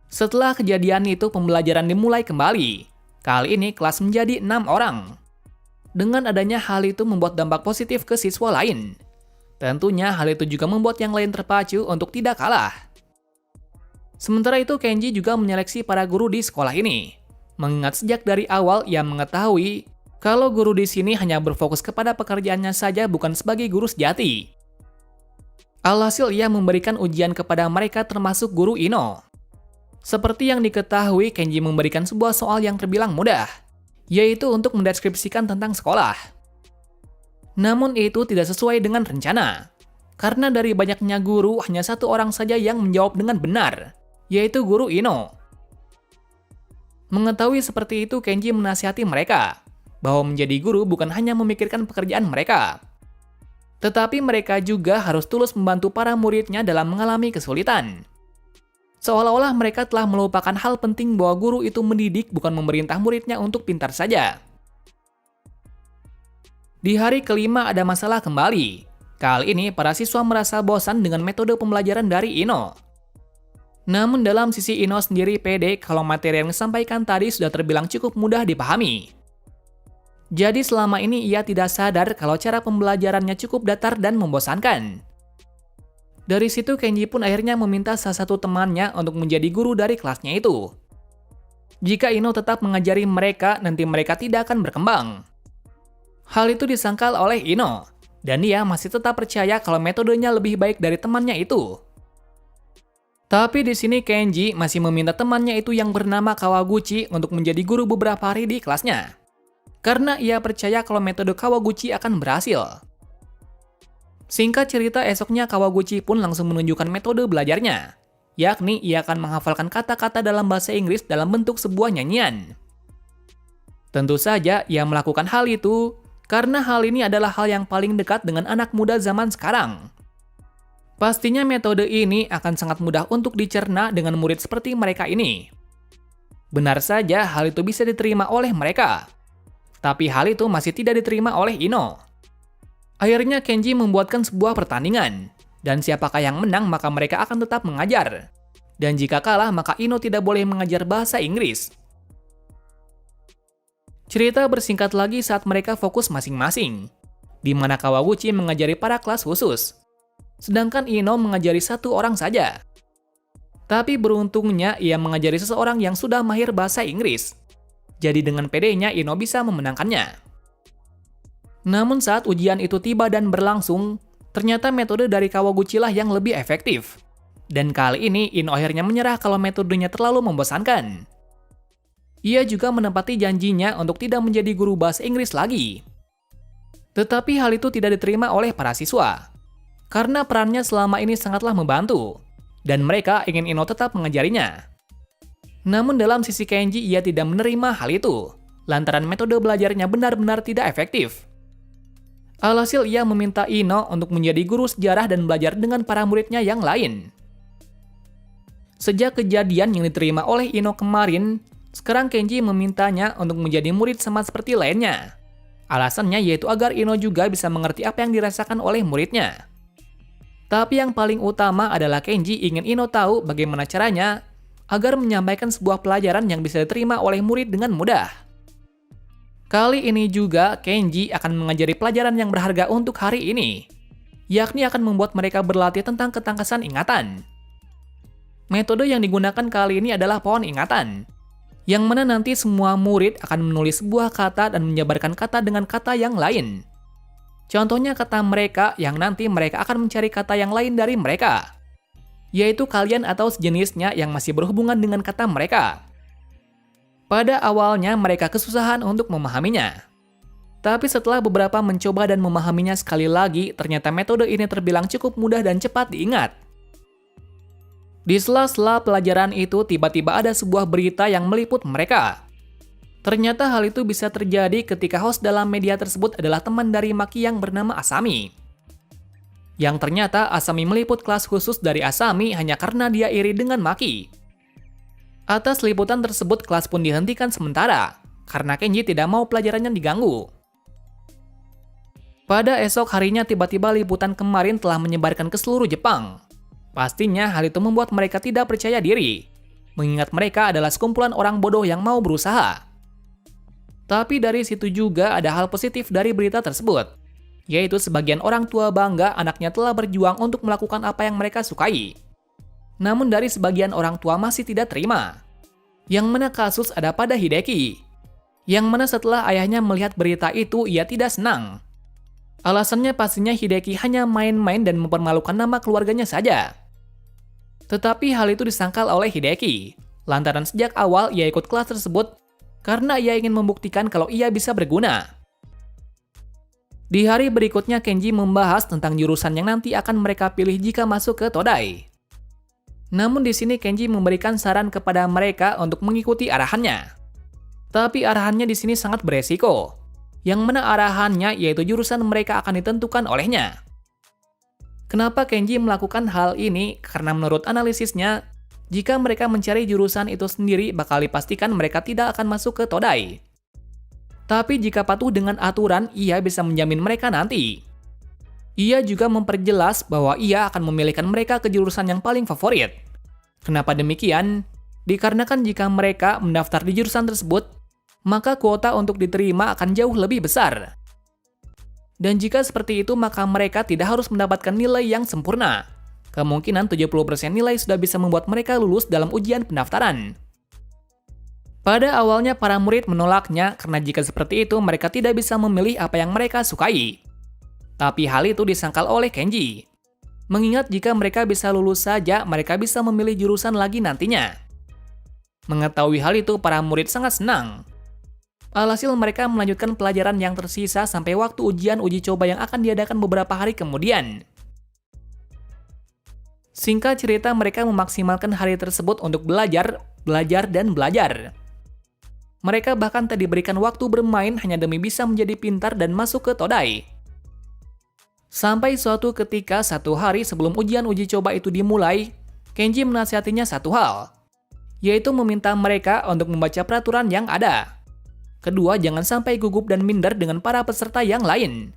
Setelah kejadian itu, pembelajaran dimulai kembali. Kali ini kelas menjadi 6 orang. Dengan adanya hal itu membuat dampak positif ke siswa lain. Tentunya hal itu juga membuat yang lain terpacu untuk tidak kalah. Sementara itu Kenji juga menyeleksi para guru di sekolah ini. Mengingat sejak dari awal ia mengetahui kalau guru di sini hanya berfokus kepada pekerjaannya saja bukan sebagai guru sejati. Alhasil ia memberikan ujian kepada mereka termasuk guru Ino. Seperti yang diketahui, Kenji memberikan sebuah soal yang terbilang mudah, yaitu untuk mendeskripsikan tentang sekolah. Namun itu tidak sesuai dengan rencana, karena dari banyaknya guru hanya 1 orang saja yang menjawab dengan benar, yaitu guru Ino. Mengetahui seperti itu, Kenji menasihati mereka bahwa menjadi guru bukan hanya memikirkan pekerjaan mereka, tetapi mereka juga harus tulus membantu para muridnya dalam mengalami kesulitan. Seolah-olah mereka telah melupakan hal penting bahwa guru itu mendidik bukan memerintah muridnya untuk pintar saja. Di hari kelima ada masalah kembali. Kali ini para siswa merasa bosan dengan metode pembelajaran dari Ino. Namun dalam sisi Ino sendiri pede kalau materi yang disampaikan tadi sudah terbilang cukup mudah dipahami. Jadi selama ini ia tidak sadar kalau cara pembelajarannya cukup datar dan membosankan. Dari situ Kenji pun akhirnya meminta salah satu temannya untuk menjadi guru dari kelasnya itu. Jika Ino tetap mengajari mereka, nanti mereka tidak akan berkembang. Hal itu disangkal oleh Ino, dan dia masih tetap percaya kalau metodenya lebih baik dari temannya itu. Tapi di sini Kenji masih meminta temannya itu yang bernama Kawaguchi untuk menjadi guru beberapa hari di kelasnya. Karena ia percaya kalau metode Kawaguchi akan berhasil. Singkat cerita, esoknya Kawaguchi pun langsung menunjukkan metode belajarnya, yakni ia akan menghafalkan kata-kata dalam bahasa Inggris dalam bentuk sebuah nyanyian. Tentu saja ia melakukan hal itu karena hal ini adalah hal yang paling dekat dengan anak muda zaman sekarang. Pastinya metode ini akan sangat mudah untuk dicerna dengan murid seperti mereka ini. Benar saja hal itu bisa diterima oleh mereka. Tapi hal itu masih tidak diterima oleh Ino. Akhirnya Kenji membuatkan sebuah pertandingan, dan siapakah yang menang maka mereka akan tetap mengajar. Dan jika kalah maka Ino tidak boleh mengajar bahasa Inggris. Cerita bersingkat lagi saat mereka fokus masing-masing, di mana Kawaguchi mengajari para kelas khusus, sedangkan Ino mengajari 1 orang saja. Tapi beruntungnya ia mengajari seseorang yang sudah mahir bahasa Inggris. Jadi dengan pedenya Ino bisa memenangkannya. Namun saat ujian itu tiba dan berlangsung, Ternyata metode dari Kawaguchi lah yang lebih efektif. Dan kali ini Ino akhirnya menyerah kalau metodenya terlalu membosankan. Ia juga menepati janjinya untuk tidak menjadi guru bahasa Inggris lagi. Tetapi hal itu tidak diterima oleh para siswa. Karena perannya selama ini sangatlah membantu. Dan mereka ingin Ino tetap mengajarinya. Namun dalam sisi Kenji ia tidak menerima hal itu. Lantaran metode belajarnya benar-benar tidak efektif. Alhasil ia meminta Ino untuk menjadi guru sejarah dan belajar dengan para muridnya yang lain. Sejak kejadian yang diterima oleh Ino kemarin, sekarang Kenji memintanya untuk menjadi murid sama seperti lainnya. Alasannya yaitu agar Ino juga bisa mengerti apa yang dirasakan oleh muridnya. Tapi yang paling utama adalah Kenji ingin Ino tahu bagaimana caranya agar menyampaikan sebuah pelajaran yang bisa diterima oleh murid dengan mudah. Kali ini juga Kenji akan mengajari pelajaran yang berharga untuk hari ini, yakni akan membuat mereka berlatih tentang ketangkasan ingatan. Metode yang digunakan kali ini adalah pohon ingatan, yang mana nanti semua murid akan menulis sebuah kata dan menjabarkan kata dengan kata yang lain. Contohnya kata mereka yang nanti mereka akan mencari kata yang lain dari mereka, yaitu kalian atau sejenisnya yang masih berhubungan dengan kata mereka. Pada awalnya mereka kesusahan untuk memahaminya. Tapi setelah beberapa mencoba dan memahaminya sekali lagi, ternyata metode ini terbilang cukup mudah dan cepat diingat. Di sela-sela pelajaran itu tiba-tiba ada sebuah berita yang meliput mereka. Ternyata hal itu bisa terjadi ketika host dalam media tersebut adalah teman dari Maki yang bernama Asami. Yang ternyata Asami meliput kelas khusus dari Asami hanya karena dia iri dengan Maki. Atas liputan tersebut kelas pun dihentikan sementara, karena Kenji tidak mau pelajarannya diganggu. Pada esok harinya tiba-tiba liputan kemarin telah menyebarkan ke seluruh Jepang. Pastinya hal itu membuat mereka tidak percaya diri, mengingat mereka adalah sekumpulan orang bodoh yang mau berusaha. Tapi dari situ juga ada hal positif dari berita tersebut, yaitu sebagian orang tua bangga anaknya telah berjuang untuk melakukan apa yang mereka sukai. Namun dari sebagian orang tua masih tidak terima. Yang mana kasus ada pada Hideki. Yang mana setelah ayahnya melihat berita itu ia tidak senang. Alasannya pastinya Hideki hanya main-main dan mempermalukan nama keluarganya saja. Tetapi hal itu disangkal oleh Hideki. Lantaran sejak awal ia ikut kelas tersebut karena ia ingin membuktikan kalau ia bisa berguna. Di hari berikutnya Kenji membahas tentang jurusan yang nanti akan mereka pilih jika masuk ke Todai. Namun di sini Kenji memberikan saran kepada mereka untuk mengikuti arahannya. Tapi arahannya di sini sangat beresiko. Yang mana arahannya yaitu jurusan mereka akan ditentukan olehnya. Kenapa Kenji melakukan hal ini? Karena menurut analisisnya, jika mereka mencari jurusan itu sendiri bakal dipastikan mereka tidak akan masuk ke Todai. Tapi jika patuh dengan aturan, ia bisa menjamin mereka nanti. Ia juga memperjelas bahwa ia akan memilihkan mereka ke jurusan yang paling favorit. Kenapa demikian? Dikarenakan jika mereka mendaftar di jurusan tersebut, maka kuota untuk diterima akan jauh lebih besar. Dan jika seperti itu, maka mereka tidak harus mendapatkan nilai yang sempurna. Kemungkinan 70% nilai sudah bisa membuat mereka lulus dalam ujian pendaftaran. Pada awalnya para murid menolaknya karena jika seperti itu mereka tidak bisa memilih apa yang mereka sukai. Tapi hal itu disangkal oleh Kenji. Mengingat jika mereka bisa lulus saja, mereka bisa memilih jurusan lagi nantinya. Mengetahui hal itu, para murid sangat senang. Alhasil mereka melanjutkan pelajaran yang tersisa sampai waktu ujian uji coba yang akan diadakan beberapa hari kemudian. Singkat cerita, mereka memaksimalkan hari tersebut untuk belajar, dan belajar. Mereka bahkan tak diberikan waktu bermain hanya demi bisa menjadi pintar dan masuk ke Todai. Sampai suatu ketika, satu hari sebelum ujian uji coba itu dimulai, Kenji menasihatinya satu hal, yaitu meminta mereka untuk membaca peraturan yang ada. Kedua, jangan sampai gugup dan minder dengan para peserta yang lain.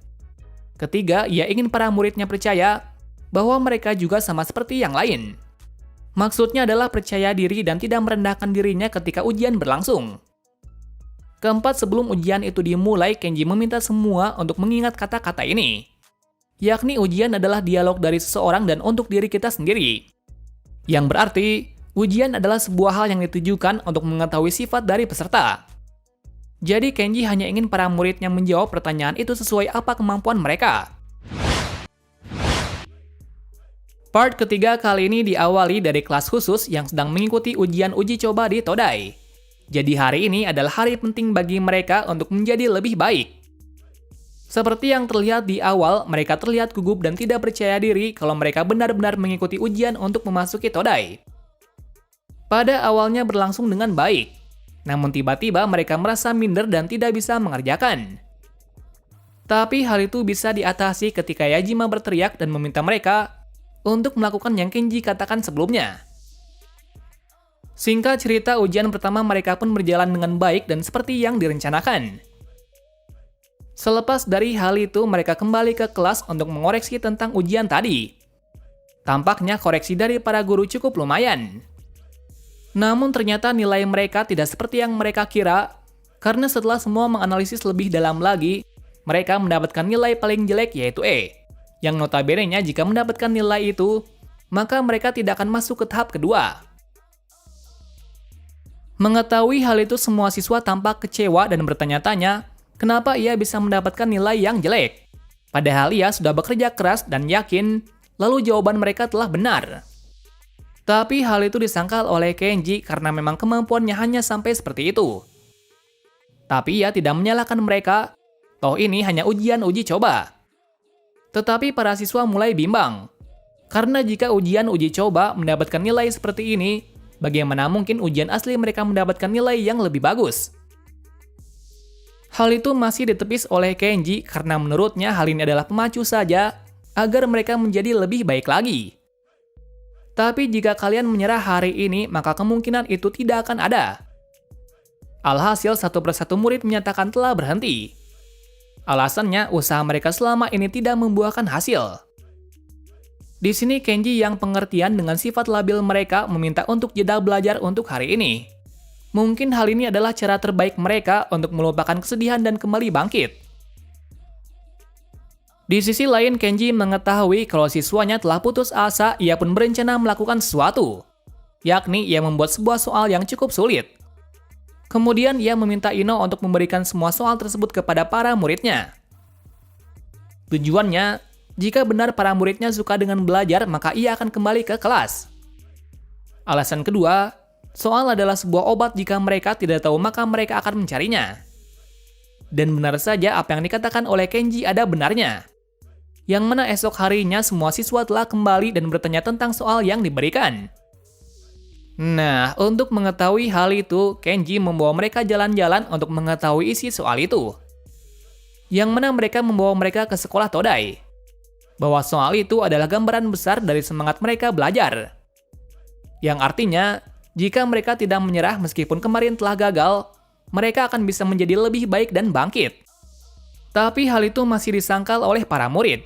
Ketiga, ia ingin para muridnya percaya bahwa mereka juga sama seperti yang lain. Maksudnya adalah percaya diri dan tidak merendahkan dirinya ketika ujian berlangsung. Keempat, sebelum ujian itu dimulai, Kenji meminta semua untuk mengingat kata-kata ini. Yakni ujian adalah dialog dari seseorang dan untuk diri kita sendiri. Yang berarti, ujian adalah sebuah hal yang ditujukan untuk mengetahui sifat dari peserta. Jadi Kenji hanya ingin para muridnya menjawab pertanyaan itu sesuai apa kemampuan mereka. Part ketiga kali ini diawali dari kelas khusus yang sedang mengikuti ujian uji coba di Todai. Jadi hari ini adalah hari penting bagi mereka untuk menjadi lebih baik. Seperti yang terlihat di awal, mereka terlihat gugup dan tidak percaya diri kalau mereka benar-benar mengikuti ujian untuk memasuki Todai. Pada awalnya berlangsung dengan baik, namun tiba-tiba mereka merasa minder dan tidak bisa mengerjakan. Tapi hal itu bisa diatasi ketika Yajima berteriak dan meminta mereka untuk melakukan yang Kenji katakan sebelumnya. Singkat cerita, ujian pertama mereka pun berjalan dengan baik dan seperti yang direncanakan. Selepas dari hal itu, mereka kembali ke kelas untuk mengoreksi tentang ujian tadi. Tampaknya koreksi dari para guru cukup lumayan. Namun ternyata nilai mereka tidak seperti yang mereka kira, karena setelah semua menganalisis lebih dalam lagi, mereka mendapatkan nilai paling jelek yaitu E. Yang notabene-nya jika mendapatkan nilai itu, maka mereka tidak akan masuk ke tahap kedua. Mengetahui hal itu, semua siswa tampak kecewa dan bertanya-tanya kenapa ia bisa mendapatkan nilai yang jelek. Padahal ia sudah bekerja keras dan yakin, lalu jawaban mereka telah benar. Tapi hal itu disangkal oleh Kenji karena memang kemampuannya hanya sampai seperti itu. Tapi ia tidak menyalahkan mereka, toh ini hanya ujian uji coba. Tetapi para siswa mulai bimbang, karena jika ujian uji coba mendapatkan nilai seperti ini, bagaimana mungkin ujian asli mereka mendapatkan nilai yang lebih bagus? Hal itu masih ditepis oleh Kenji karena menurutnya hal ini adalah pemacu saja agar mereka menjadi lebih baik lagi. Tapi jika kalian menyerah hari ini, maka kemungkinan itu tidak akan ada. Alhasil satu persatu murid menyatakan telah berhenti. Alasannya, usaha mereka selama ini tidak membuahkan hasil. Di sini Kenji yang pengertian dengan sifat labil mereka meminta untuk jeda belajar untuk hari ini. Mungkin hal ini adalah cara terbaik mereka untuk melupakan kesedihan dan kembali bangkit. Di sisi lain, Kenji mengetahui kalau siswanya telah putus asa, ia pun berencana melakukan sesuatu. Yakni ia membuat sebuah soal yang cukup sulit. Kemudian ia meminta Ino untuk memberikan semua soal tersebut kepada para muridnya. Tujuannya, jika benar para muridnya suka dengan belajar, maka ia akan kembali ke kelas. Alasan kedua, soal adalah sebuah obat jika mereka tidak tahu maka mereka akan mencarinya. Dan benar saja apa yang dikatakan oleh Kenji ada benarnya. Yang mana esok harinya semua siswa telah kembali dan bertanya tentang soal yang diberikan. Nah, untuk mengetahui hal itu, Kenji membawa mereka jalan-jalan untuk mengetahui isi soal itu. Yang mana mereka membawa mereka ke sekolah Todai. Bahwa soal itu adalah gambaran besar dari semangat mereka belajar. Yang artinya, jika mereka tidak menyerah meskipun kemarin telah gagal, mereka akan bisa menjadi lebih baik dan bangkit. Tapi hal itu masih disangkal oleh para murid.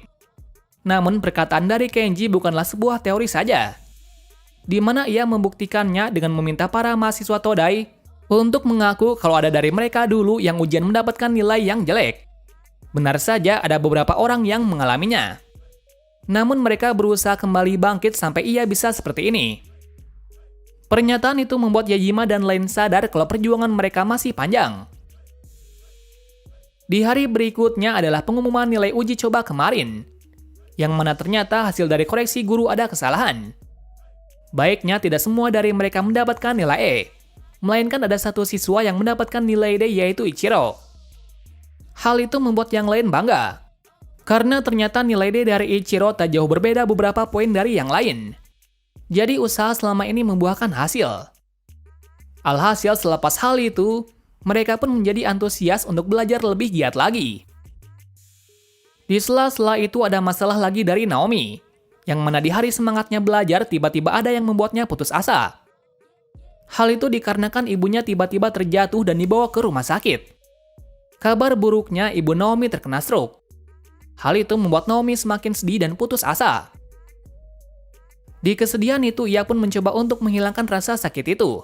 Namun perkataan dari Kenji bukanlah sebuah teori saja, di mana ia membuktikannya dengan meminta para mahasiswa Todai untuk mengaku kalau ada dari mereka dulu yang ujian mendapatkan nilai yang jelek. Benar saja ada beberapa orang yang mengalaminya. Namun mereka berusaha kembali bangkit sampai ia bisa seperti ini. Pernyataan itu membuat Yajima dan lain sadar kalau perjuangan mereka masih panjang. Di hari berikutnya adalah pengumuman nilai uji coba kemarin, yang mana ternyata hasil dari koreksi guru ada kesalahan. Baiknya tidak semua dari mereka mendapatkan nilai E, melainkan ada satu siswa yang mendapatkan nilai D yaitu Ichiro. Hal itu membuat yang lain bangga, karena ternyata nilai D dari Ichiro tak jauh berbeda beberapa poin dari yang lain. Jadi usaha selama ini membuahkan hasil. Alhasil selepas hal itu, mereka pun menjadi antusias untuk belajar lebih giat lagi. Di sela-sela itu ada masalah lagi dari Naomi, yang mana di hari semangatnya belajar tiba-tiba ada yang membuatnya putus asa. Hal itu dikarenakan ibunya tiba-tiba terjatuh dan dibawa ke rumah sakit. Kabar buruknya, ibu Naomi terkena stroke. Hal itu membuat Naomi semakin sedih dan putus asa. Di kesedihan itu, ia pun mencoba untuk menghilangkan rasa sakit itu.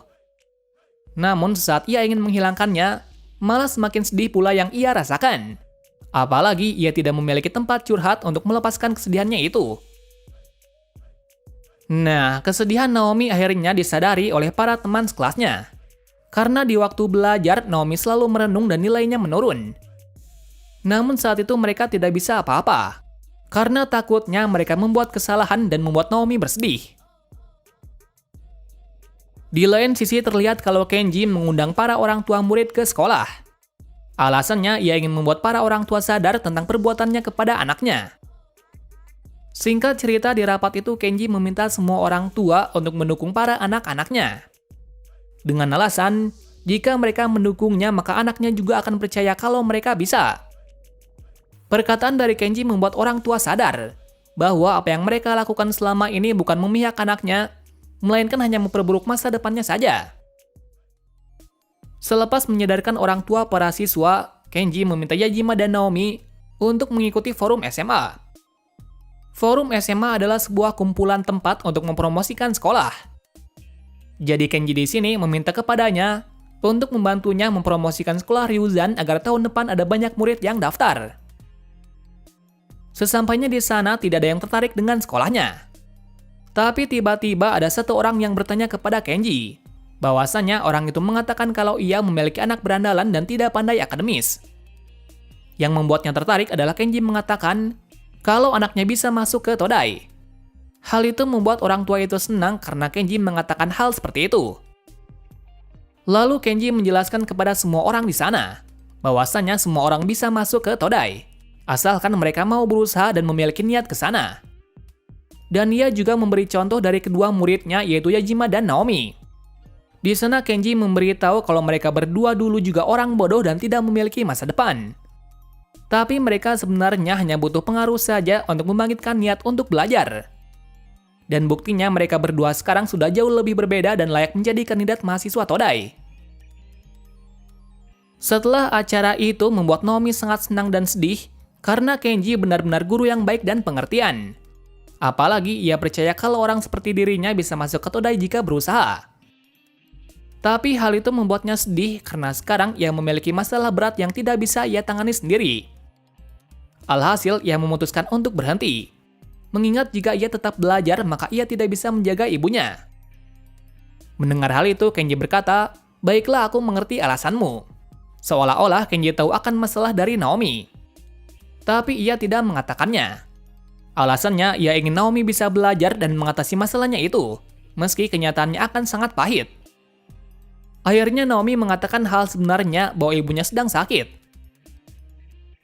Namun saat ia ingin menghilangkannya, malah semakin sedih pula yang ia rasakan. Apalagi ia tidak memiliki tempat curhat untuk melepaskan kesedihannya itu. Nah, kesedihan Naomi akhirnya disadari oleh para teman sekelasnya. Karena di waktu belajar, Naomi selalu merenung dan nilainya menurun. Namun saat itu mereka tidak bisa apa-apa. karena takutnya mereka membuat kesalahan dan membuat Naomi bersedih. Di lain sisi terlihat kalau Kenji mengundang para orang tua murid ke sekolah. Alasannya ia ingin membuat para orang tua sadar tentang perbuatannya kepada anaknya. Singkat cerita, di rapat itu Kenji meminta semua orang tua untuk mendukung para anak-anaknya. Dengan alasan, jika mereka mendukungnya maka anaknya juga akan percaya kalau mereka bisa. Perkataan dari Kenji membuat orang tua sadar bahwa apa yang mereka lakukan selama ini bukan memihak anaknya, melainkan hanya memperburuk masa depannya saja. Selepas menyadarkan orang tua para siswa, Kenji meminta Yajima dan Naomi untuk mengikuti forum SMA. Forum SMA adalah sebuah kumpulan tempat untuk mempromosikan sekolah. Jadi Kenji di sini meminta kepadanya untuk membantunya mempromosikan sekolah Ryuzan agar tahun depan ada banyak murid yang daftar. Sesampainya di sana tidak ada yang tertarik dengan sekolahnya. Tapi tiba-tiba ada satu orang yang bertanya kepada Kenji, bahwasanya orang itu mengatakan kalau ia memiliki anak berandalan dan tidak pandai akademis. Yang membuatnya tertarik adalah Kenji mengatakan kalau anaknya bisa masuk ke Todai. Hal itu membuat orang tua itu senang karena Kenji mengatakan hal seperti itu. Lalu Kenji menjelaskan kepada semua orang di sana bahwasanya semua orang bisa masuk ke Todai, asalkan mereka mau berusaha dan memiliki niat ke sana. Dan ia juga memberi contoh dari kedua muridnya yaitu Yajima dan Naomi. Di sana Kenji memberitahu kalau mereka berdua dulu juga orang bodoh dan tidak memiliki masa depan. Tapi mereka sebenarnya hanya butuh pengaruh saja untuk membangkitkan niat untuk belajar. Dan buktinya mereka berdua sekarang sudah jauh lebih berbeda dan layak menjadi kandidat mahasiswa Todai. Setelah acara itu membuat Naomi sangat senang dan sedih karena Kenji benar-benar guru yang baik dan pengertian. Apalagi ia percaya kalau orang seperti dirinya bisa masuk ke Todai jika berusaha. Tapi hal itu membuatnya sedih karena sekarang ia memiliki masalah berat yang tidak bisa ia tangani sendiri. Alhasil, ia memutuskan untuk berhenti. Mengingat jika ia tetap belajar, maka ia tidak bisa menjaga ibunya. Mendengar hal itu, Kenji berkata, "Baiklah, aku mengerti alasanmu." Seolah-olah Kenji tahu akan masalah dari Naomi. Tapi ia tidak mengatakannya. Alasannya, ia ingin Naomi bisa belajar dan mengatasi masalahnya itu, meski kenyataannya akan sangat pahit. Akhirnya Naomi mengatakan hal sebenarnya bahwa ibunya sedang sakit.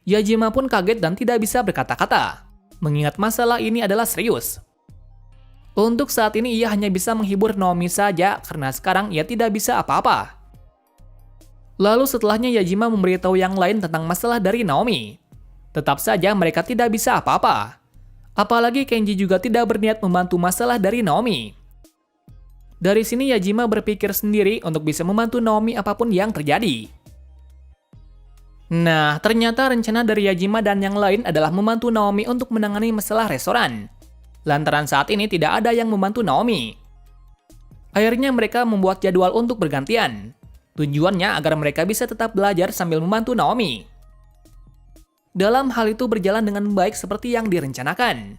Yajima pun kaget dan tidak bisa berkata-kata, mengingat masalah ini adalah serius. Untuk saat ini ia hanya bisa menghibur Naomi saja karena sekarang ia tidak bisa apa-apa. Lalu setelahnya Yajima memberitahu yang lain tentang masalah dari Naomi. Tetap saja mereka tidak bisa apa-apa. Apalagi Kenji juga tidak berniat membantu masalah dari Naomi. Dari sini Yajima berpikir sendiri untuk bisa membantu Naomi apapun yang terjadi. Nah, ternyata rencana dari Yajima dan yang lain adalah membantu Naomi untuk menangani masalah restoran. Lantaran saat ini tidak ada yang membantu Naomi. Akhirnya mereka membuat jadwal untuk bergantian. Tujuannya agar mereka bisa tetap belajar sambil membantu Naomi. Dalam hal itu berjalan dengan baik seperti yang direncanakan.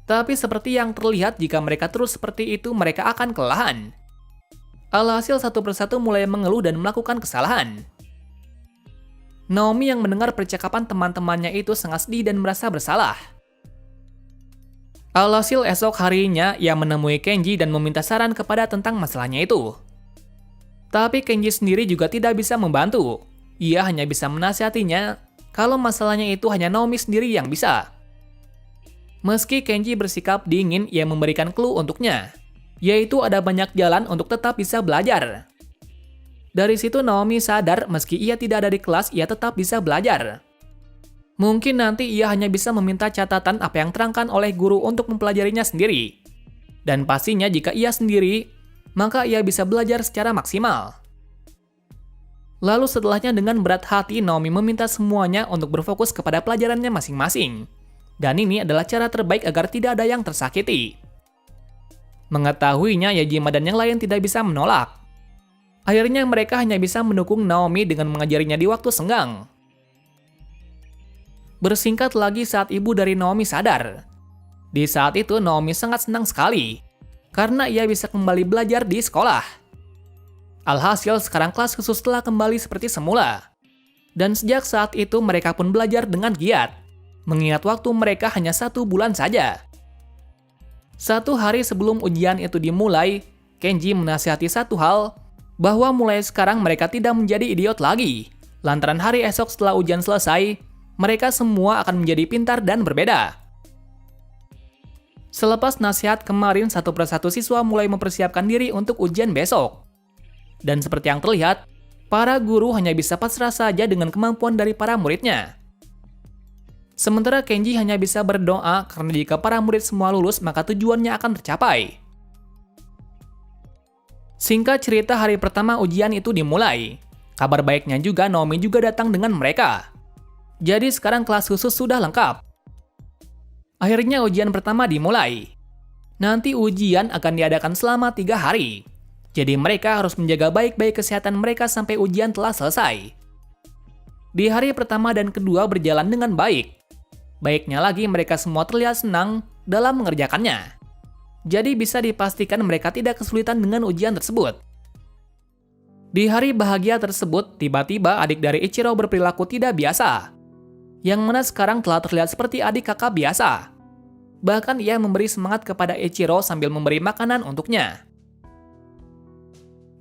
Tapi seperti yang terlihat jika mereka terus seperti itu mereka akan kelelahan. Alhasil satu persatu mulai mengeluh dan melakukan kesalahan. Naomi yang mendengar percakapan teman-temannya itu sangat sedih dan merasa bersalah. Alhasil esok harinya ia menemui Kenji dan meminta saran kepada tentang masalahnya itu. Tapi Kenji sendiri juga tidak bisa membantu. Ia hanya bisa menasihatinya kalau masalahnya itu hanya Naomi sendiri yang bisa. Meski Kenji bersikap dingin, ia memberikan clue untuknya, yaitu ada banyak jalan untuk tetap bisa belajar. Dari situ Naomi sadar meski ia tidak ada di kelas, ia tetap bisa belajar. Mungkin nanti ia hanya bisa meminta catatan apa yang terangkan oleh guru untuk mempelajarinya sendiri. Dan pastinya jika ia sendiri, maka ia bisa belajar secara maksimal. Lalu setelahnya dengan berat hati Naomi meminta semuanya untuk berfokus kepada pelajarannya masing-masing. Dan ini adalah cara terbaik agar tidak ada yang tersakiti. Mengetahuinya, Yajima dan yang lain tidak bisa menolak. Akhirnya mereka hanya bisa mendukung Naomi dengan mengajarinya di waktu senggang. Bersingkat lagi saat ibu dari Naomi sadar. Di saat itu Naomi sangat senang sekali, karena ia bisa kembali belajar di sekolah. Alhasil sekarang kelas khusus telah kembali seperti semula. Dan sejak saat itu mereka pun belajar dengan giat. mengingat waktu mereka hanya 1 bulan saja. 1 hari sebelum ujian itu dimulai, Kenji menasihati satu hal, bahwa mulai sekarang mereka tidak menjadi idiot lagi. Lantaran hari esok setelah ujian selesai, mereka semua akan menjadi pintar dan berbeda. Selepas nasihat kemarin, satu persatu siswa mulai mempersiapkan diri untuk ujian besok. Dan seperti yang terlihat, para guru hanya bisa pasrah saja dengan kemampuan dari para muridnya. Sementara Kenji hanya bisa berdoa karena jika para murid semua lulus, maka tujuannya akan tercapai. Singkat cerita, hari pertama ujian itu dimulai. Kabar baiknya juga, Naomi juga datang dengan mereka. Jadi sekarang kelas khusus sudah lengkap. Akhirnya ujian pertama dimulai. Nanti ujian akan diadakan selama 3 hari. Jadi mereka harus menjaga baik-baik kesehatan mereka sampai ujian telah selesai. Di hari pertama dan kedua berjalan dengan baik. Baiknya lagi, mereka semua terlihat senang dalam mengerjakannya. Jadi bisa dipastikan mereka tidak kesulitan dengan ujian tersebut. Di hari bahagia tersebut, tiba-tiba adik dari Ichiro berperilaku tidak biasa. Yang mana sekarang telah terlihat seperti adik kakak biasa. Bahkan ia memberi semangat kepada Ichiro sambil memberi makanan untuknya.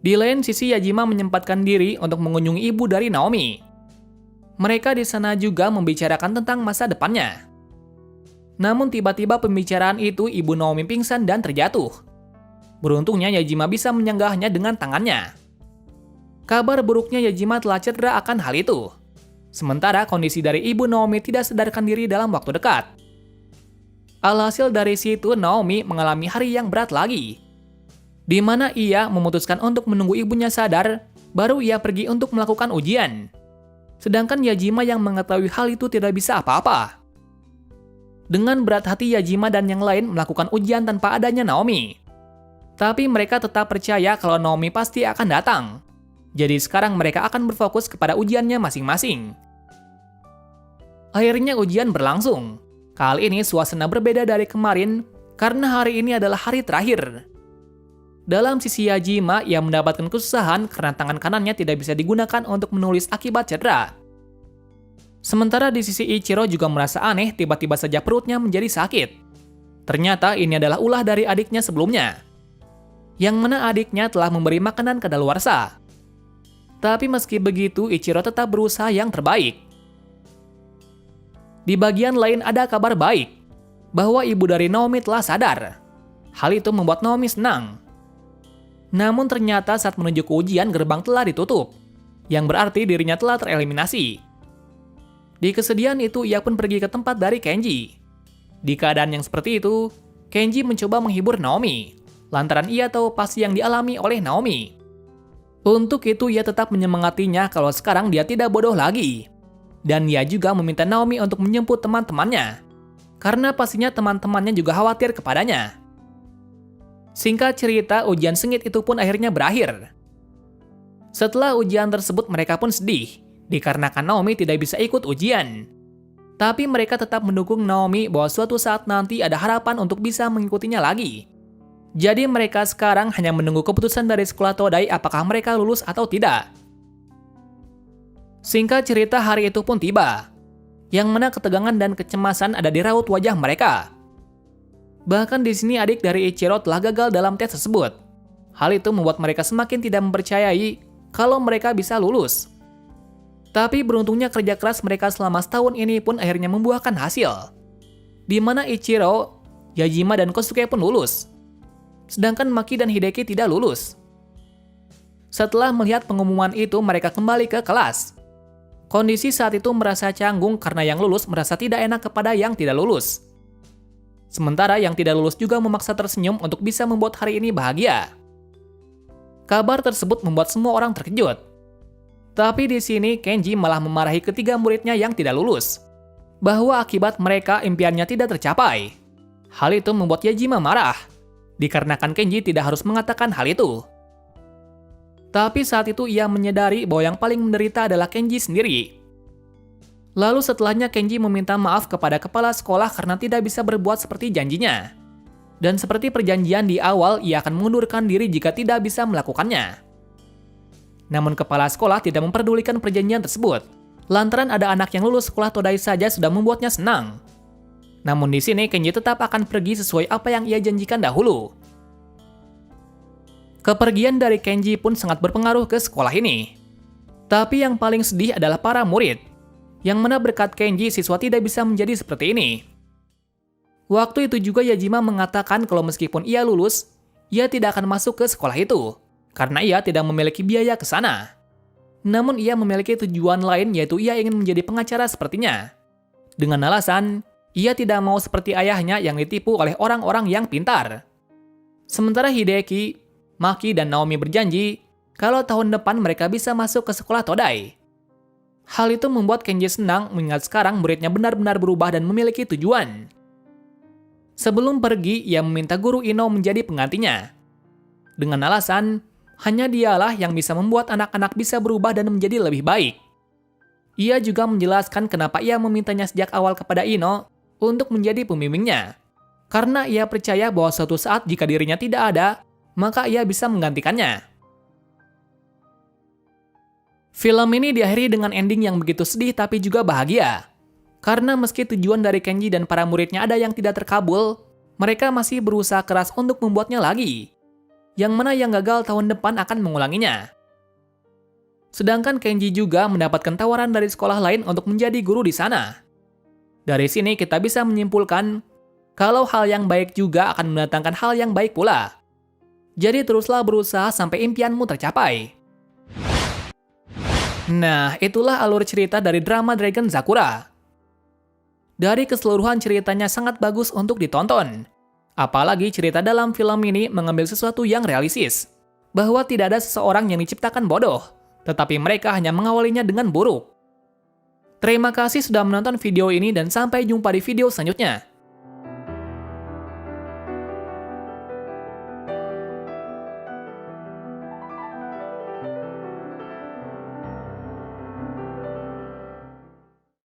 Di lain sisi, Yajima menyempatkan diri untuk mengunjungi ibu dari Naomi. Mereka di sana juga membicarakan tentang masa depannya. Namun tiba-tiba pembicaraan itu ibu Naomi pingsan dan terjatuh. Beruntungnya Yajima bisa menyanggahnya dengan tangannya. Kabar buruknya, Yajima telah cedera akan hal itu. Sementara kondisi dari ibu Naomi tidak sadarkan diri dalam waktu dekat. Alhasil dari situ Naomi mengalami hari yang berat lagi, di mana ia memutuskan untuk menunggu ibunya sadar, baru ia pergi untuk melakukan ujian. Sedangkan Yajima yang mengetahui hal itu tidak bisa apa-apa. Dengan berat hati, Yajima dan yang lain melakukan ujian tanpa adanya Naomi. Tapi mereka tetap percaya kalau Naomi pasti akan datang. Jadi sekarang mereka akan berfokus kepada ujiannya masing-masing. Akhirnya ujian berlangsung. Kali ini suasana berbeda dari kemarin karena hari ini adalah hari terakhir. Dalam sisi Yajima, ia mendapatkan kesusahan karena tangan kanannya tidak bisa digunakan untuk menulis akibat cedera. Sementara di sisi Ichiro juga merasa aneh, tiba-tiba saja perutnya menjadi sakit. Ternyata ini adalah ulah dari adiknya sebelumnya. Yang mana adiknya telah memberi makanan kadaluarsa. Tapi meski begitu, Ichiro tetap berusaha yang terbaik. Di bagian lain ada kabar baik, bahwa ibu dari Naomi telah sadar. Hal itu membuat Naomi senang. Namun ternyata saat menuju ke ujian, gerbang telah ditutup, yang berarti dirinya telah tereliminasi. Di kesedihan itu, ia pun pergi ke tempat dari Kenji. Di keadaan yang seperti itu, Kenji mencoba menghibur Naomi, lantaran ia tahu pasti yang dialami oleh Naomi. Untuk itu, ia tetap menyemangatinya kalau sekarang dia tidak bodoh lagi. Dan ia juga meminta Naomi untuk menjemput teman-temannya, karena pastinya teman-temannya juga khawatir kepadanya. Singkat cerita, ujian sengit itu pun akhirnya berakhir. Setelah ujian tersebut, mereka pun sedih, dikarenakan Naomi tidak bisa ikut ujian. Tapi mereka tetap mendukung Naomi bahwa suatu saat nanti ada harapan untuk bisa mengikutinya lagi. Jadi mereka sekarang hanya menunggu keputusan dari sekolah Todai apakah mereka lulus atau tidak. Singkat cerita, hari itu pun tiba, yang mana ketegangan dan kecemasan ada di raut wajah mereka. Bahkan di sini adik dari Ichiro telah gagal dalam tes tersebut. Hal itu membuat mereka semakin tidak mempercayai kalau mereka bisa lulus. Tapi beruntungnya kerja keras mereka selama setahun ini pun akhirnya membuahkan hasil. Di mana Ichiro, Yajima, dan Kosuke pun lulus. Sedangkan Maki dan Hideki tidak lulus. Setelah melihat pengumuman itu, mereka kembali ke kelas. Kondisi saat itu merasa canggung karena yang lulus merasa tidak enak kepada yang tidak lulus. Sementara yang tidak lulus juga memaksa tersenyum untuk bisa membuat hari ini bahagia. Kabar tersebut membuat semua orang terkejut. Tapi di sini Kenji malah memarahi ketiga muridnya yang tidak lulus, bahwa akibat mereka impiannya tidak tercapai. Hal itu membuat Yajima marah, dikarenakan Kenji tidak harus mengatakan hal itu. Tapi saat itu ia menyadari bahwa yang paling menderita adalah Kenji sendiri. Lalu setelahnya Kenji meminta maaf kepada kepala sekolah karena tidak bisa berbuat seperti janjinya. Dan seperti perjanjian di awal, ia akan mengundurkan diri jika tidak bisa melakukannya. Namun kepala sekolah tidak memperdulikan perjanjian tersebut. Lantaran ada anak yang lulus sekolah Todai saja sudah membuatnya senang. Namun di sini Kenji tetap akan pergi sesuai apa yang ia janjikan dahulu. Kepergian dari Kenji pun sangat berpengaruh ke sekolah ini. Tapi yang paling sedih adalah para murid, yang mana berkat Kenji siswa tidak bisa menjadi seperti ini. Waktu itu juga Yajima mengatakan kalau meskipun ia lulus, ia tidak akan masuk ke sekolah itu, karena ia tidak memiliki biaya ke sana. Namun ia memiliki tujuan lain, yaitu ia ingin menjadi pengacara sepertinya. Dengan alasan, ia tidak mau seperti ayahnya yang ditipu oleh orang-orang yang pintar. Sementara Hideki, Maki, dan Naomi berjanji kalau tahun depan mereka bisa masuk ke sekolah Todai. Hal itu membuat Kenji senang mengingat sekarang muridnya benar-benar berubah dan memiliki tujuan. Sebelum pergi, ia meminta guru Ino menjadi penggantinya. Dengan alasan, hanya dialah yang bisa membuat anak-anak bisa berubah dan menjadi lebih baik. Ia juga menjelaskan kenapa ia memintanya sejak awal kepada Ino untuk menjadi pembimbingnya. Karena ia percaya bahwa suatu saat jika dirinya tidak ada, maka ia bisa menggantikannya. Film ini diakhiri dengan ending yang begitu sedih tapi juga bahagia. Karena meski tujuan dari Kenji dan para muridnya ada yang tidak terkabul, mereka masih berusaha keras untuk membuatnya lagi. Yang mana yang gagal tahun depan akan mengulanginya. Sedangkan Kenji juga mendapatkan tawaran dari sekolah lain untuk menjadi guru di sana. Dari sini kita bisa menyimpulkan kalau hal yang baik juga akan mendatangkan hal yang baik pula. Jadi teruslah berusaha sampai impianmu tercapai. Nah, itulah alur cerita dari drama Dragon Sakura. Dari keseluruhan ceritanya sangat bagus untuk ditonton. Apalagi cerita dalam film ini mengambil sesuatu yang realistis. Bahwa tidak ada seseorang yang diciptakan bodoh, tetapi mereka hanya mengawalinya dengan buruk. Terima kasih sudah menonton video ini dan sampai jumpa di video selanjutnya.